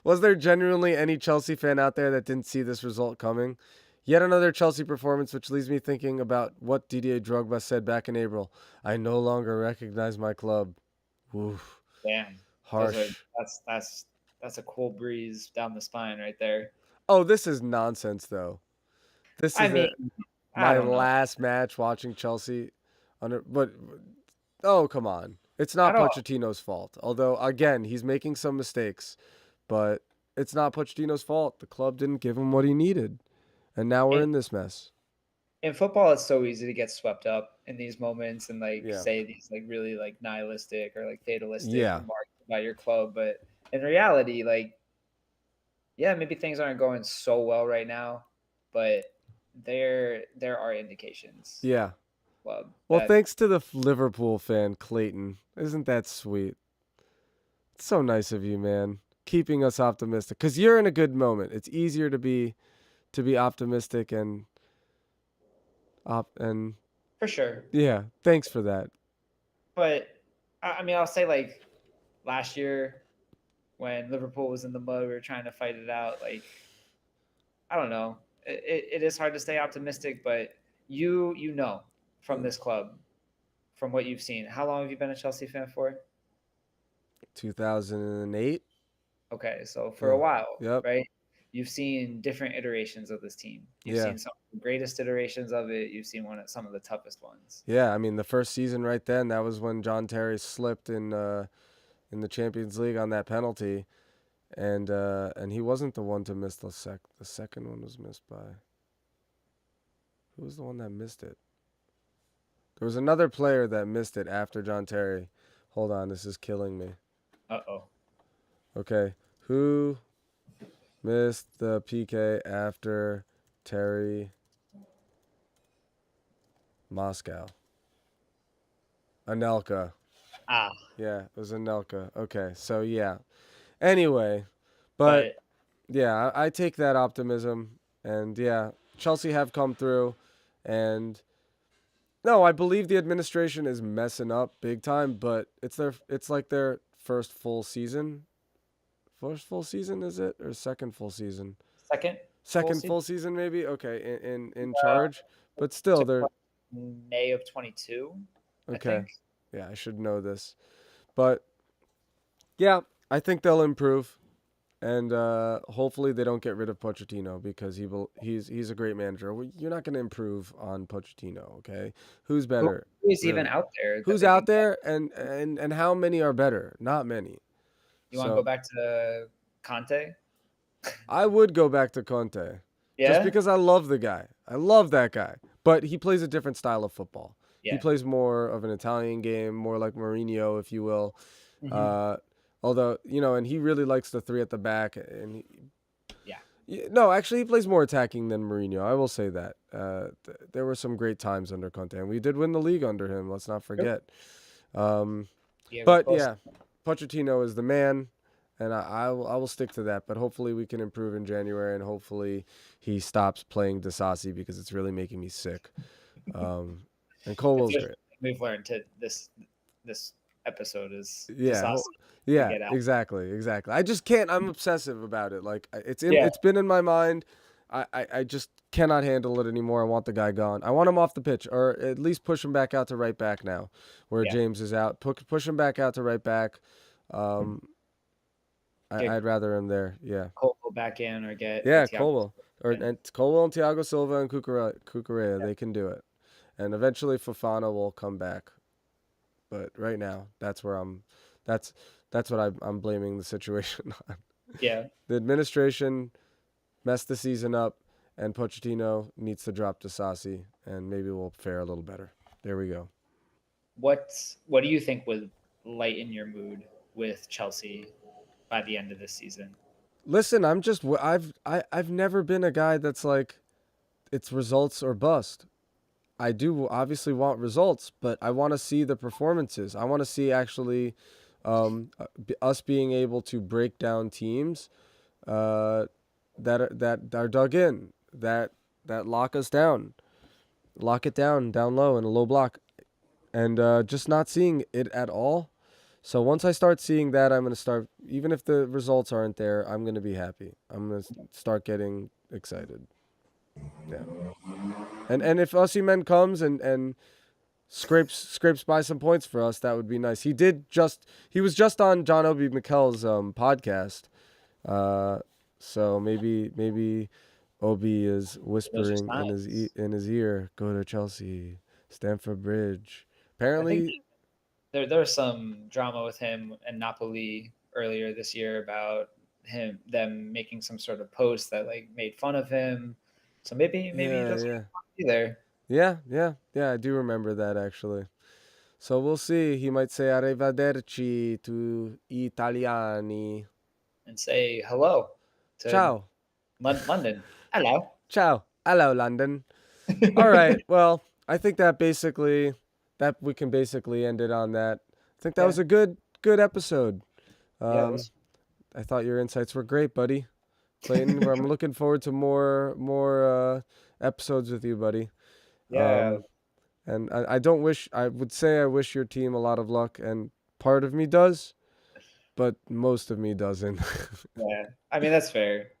Was there genuinely any Chelsea fan out there that didn't see this result coming? Yet another Chelsea performance, which leaves me thinking about what Didier Drogba said back in April. I no longer recognize my club. Oof. Damn. Harsh. That's a cool breeze down the spine right there. Oh, this is nonsense, though. This I is mean, I my don't know. last match watching Chelsea. But oh, come on. It's not I don't- Pochettino's fault. Although, again, he's making some mistakes. But it's not Pochettino's fault. The club didn't give him what he needed. And now we're in this mess. In football, it's so easy to get swept up in these moments and like Yeah. say these like really like nihilistic or like fatalistic Yeah. remarks about your club. But in reality, like, yeah, maybe things aren't going so well right now, but there are indications. Yeah. Club. Well, that- thanks to the Liverpool fan, Clayton. Isn't that sweet? It's so nice of you, man. Keeping us optimistic. Because you're in a good moment. It's easier to be optimistic and for sure. yeah, thanks for that. But I mean, I'll say like last year when Liverpool was in the mud, we were trying to fight it out. Like, I don't know. It is hard to stay optimistic, but you know from this club, from what you've seen, how long have you been a Chelsea fan for? 2008. Okay, so for a while, Yep. right? You've seen different iterations of this team. You've Yeah. seen some of the greatest iterations of it. You've seen some of the toughest ones. Yeah, I mean the first season right then, that was when John Terry slipped in the Champions League on that penalty, and he wasn't the one to miss the second one was missed by. Who was the one that missed it? There was another player that missed it after John Terry. Hold on, this is killing me. Uh-oh. Okay, who missed the PK after Terry Moscow? Anelka. Ah, Yeah, it was Anelka. Okay, so yeah. Anyway, but but yeah, I take that optimism, and yeah, Chelsea have come through, and no, I believe the administration is messing up big time, but it's like their first full season. First full season is it, or second full season? second full Second season full season maybe. Okay, in uh, charge, but still took they're place in May of 22, I okay. think. Yeah, I should know this, but yeah, I think they'll improve. And hopefully they don't get rid of Pochettino because he's a great manager. You're not going to improve on Pochettino, okay? Who's Who better, is even really? out there that Who's they out can get? there, and how many are better? Not many. You want to go So back to Conte? I would go back to Conte, just Yeah? because I love the guy. I love that guy, but he plays a different style of football. He Yeah. plays more of an Italian game, more like Mourinho, if you will. Hmm. Uh, although and he really likes the three at the back, and Yeah. no, actually, he plays more attacking than Mourinho. I will say that. There were some great times under Conte, and we did win the league under him. Let's not True. forget. Um, Diego but Costa. yeah, Pochettino is the man, and I will stick to that. But hopefully, we can improve in January, and hopefully, he stops playing Disasi because it's really making me sick. And If Colwell's there's great. something we've learned to this episode is Yeah, Disasi to yeah, get out. exactly. I just can't. I'm obsessive about it. Like Yeah. it's been in my mind. I just cannot handle it anymore. I want the guy gone. I want him off the pitch, or at least push him back out to right back now, where Yeah. James is out. Push him back out to right back. Um, Get I'd rather him there. Yeah, Cole back in or get yeah, Thiago Colwell in. and Colwell and Thiago Silva and Cucurella, they can do it, and eventually Fofana will come back. But right now, that's where I'm. That's that's what I'm blaming the situation on. Yeah. The administration messed the season up, and Pochettino needs to drop to Sassi, and maybe we'll fare a little better. There we go. What do you think would lighten your mood with Chelsea by the end of this season? Listen, I've never been a guy that's like it's results or bust. I do obviously want results, but I want to see the performances. I want to see actually us being able to break down teams uh, that are dug in, that lock us down, lock it down low in a low block, and just not seeing it at all. So once I start seeing that, I'm gonna start. Even if the results aren't there, I'm gonna be happy. I'm gonna start getting excited. Yeah, and if Osimhen comes and scrapes by some points for us, that would be nice. He was just on John Obi Mikel's podcast. Uh, so maybe Obi is Those are whispering signs. in his ear, "Go to Chelsea, Stamford Bridge." I think Apparently, there was some drama with him and Napoli earlier this year about them making some sort of post that like made fun of him. So maybe he yeah, doesn't yeah, be there yeah. I do remember that actually. So we'll see. He might say "Arrivederci" to Italiani. and say hello to Ciao, London. Hello. ciao, hello, London. All right. Well, I think that we can basically end it on that. I think that Yeah. was a good episode. Yeah. It Um, was, I thought your insights were great, buddy. Clayton, I'm looking forward to more episodes with you, buddy. yeah. Um, and I don't wish I would say I wish your team a lot of luck, and part of me does, but most of me doesn't. Yeah. I mean that's fair.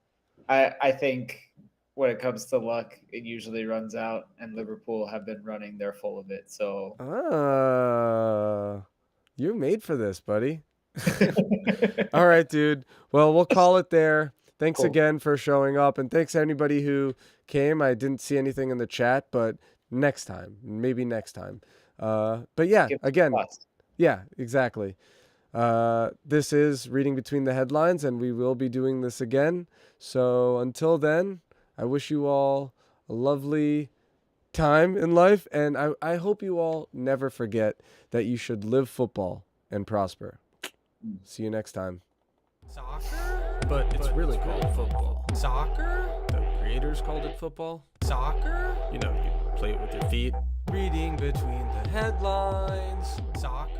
I think when it comes to luck, it usually runs out, and Liverpool have been running their full of it. So Ah, you're made for this, buddy. All right, dude. Well, we'll call it there. Thanks cool. again for showing up, and thanks to anybody who came. I didn't see anything in the chat, but next time, maybe next time. But yeah, Give again, thoughts. yeah, exactly. This is Reading Between the Headlines, and we will be doing this again. So until then, I wish you all a lovely time in life, and I hope you all never forget that you should live football and prosper. See you next time. Soccer? But it's really called football. Soccer? The creators called it football. Soccer? You know, you play it with your feet. Reading between the headlines. Soccer?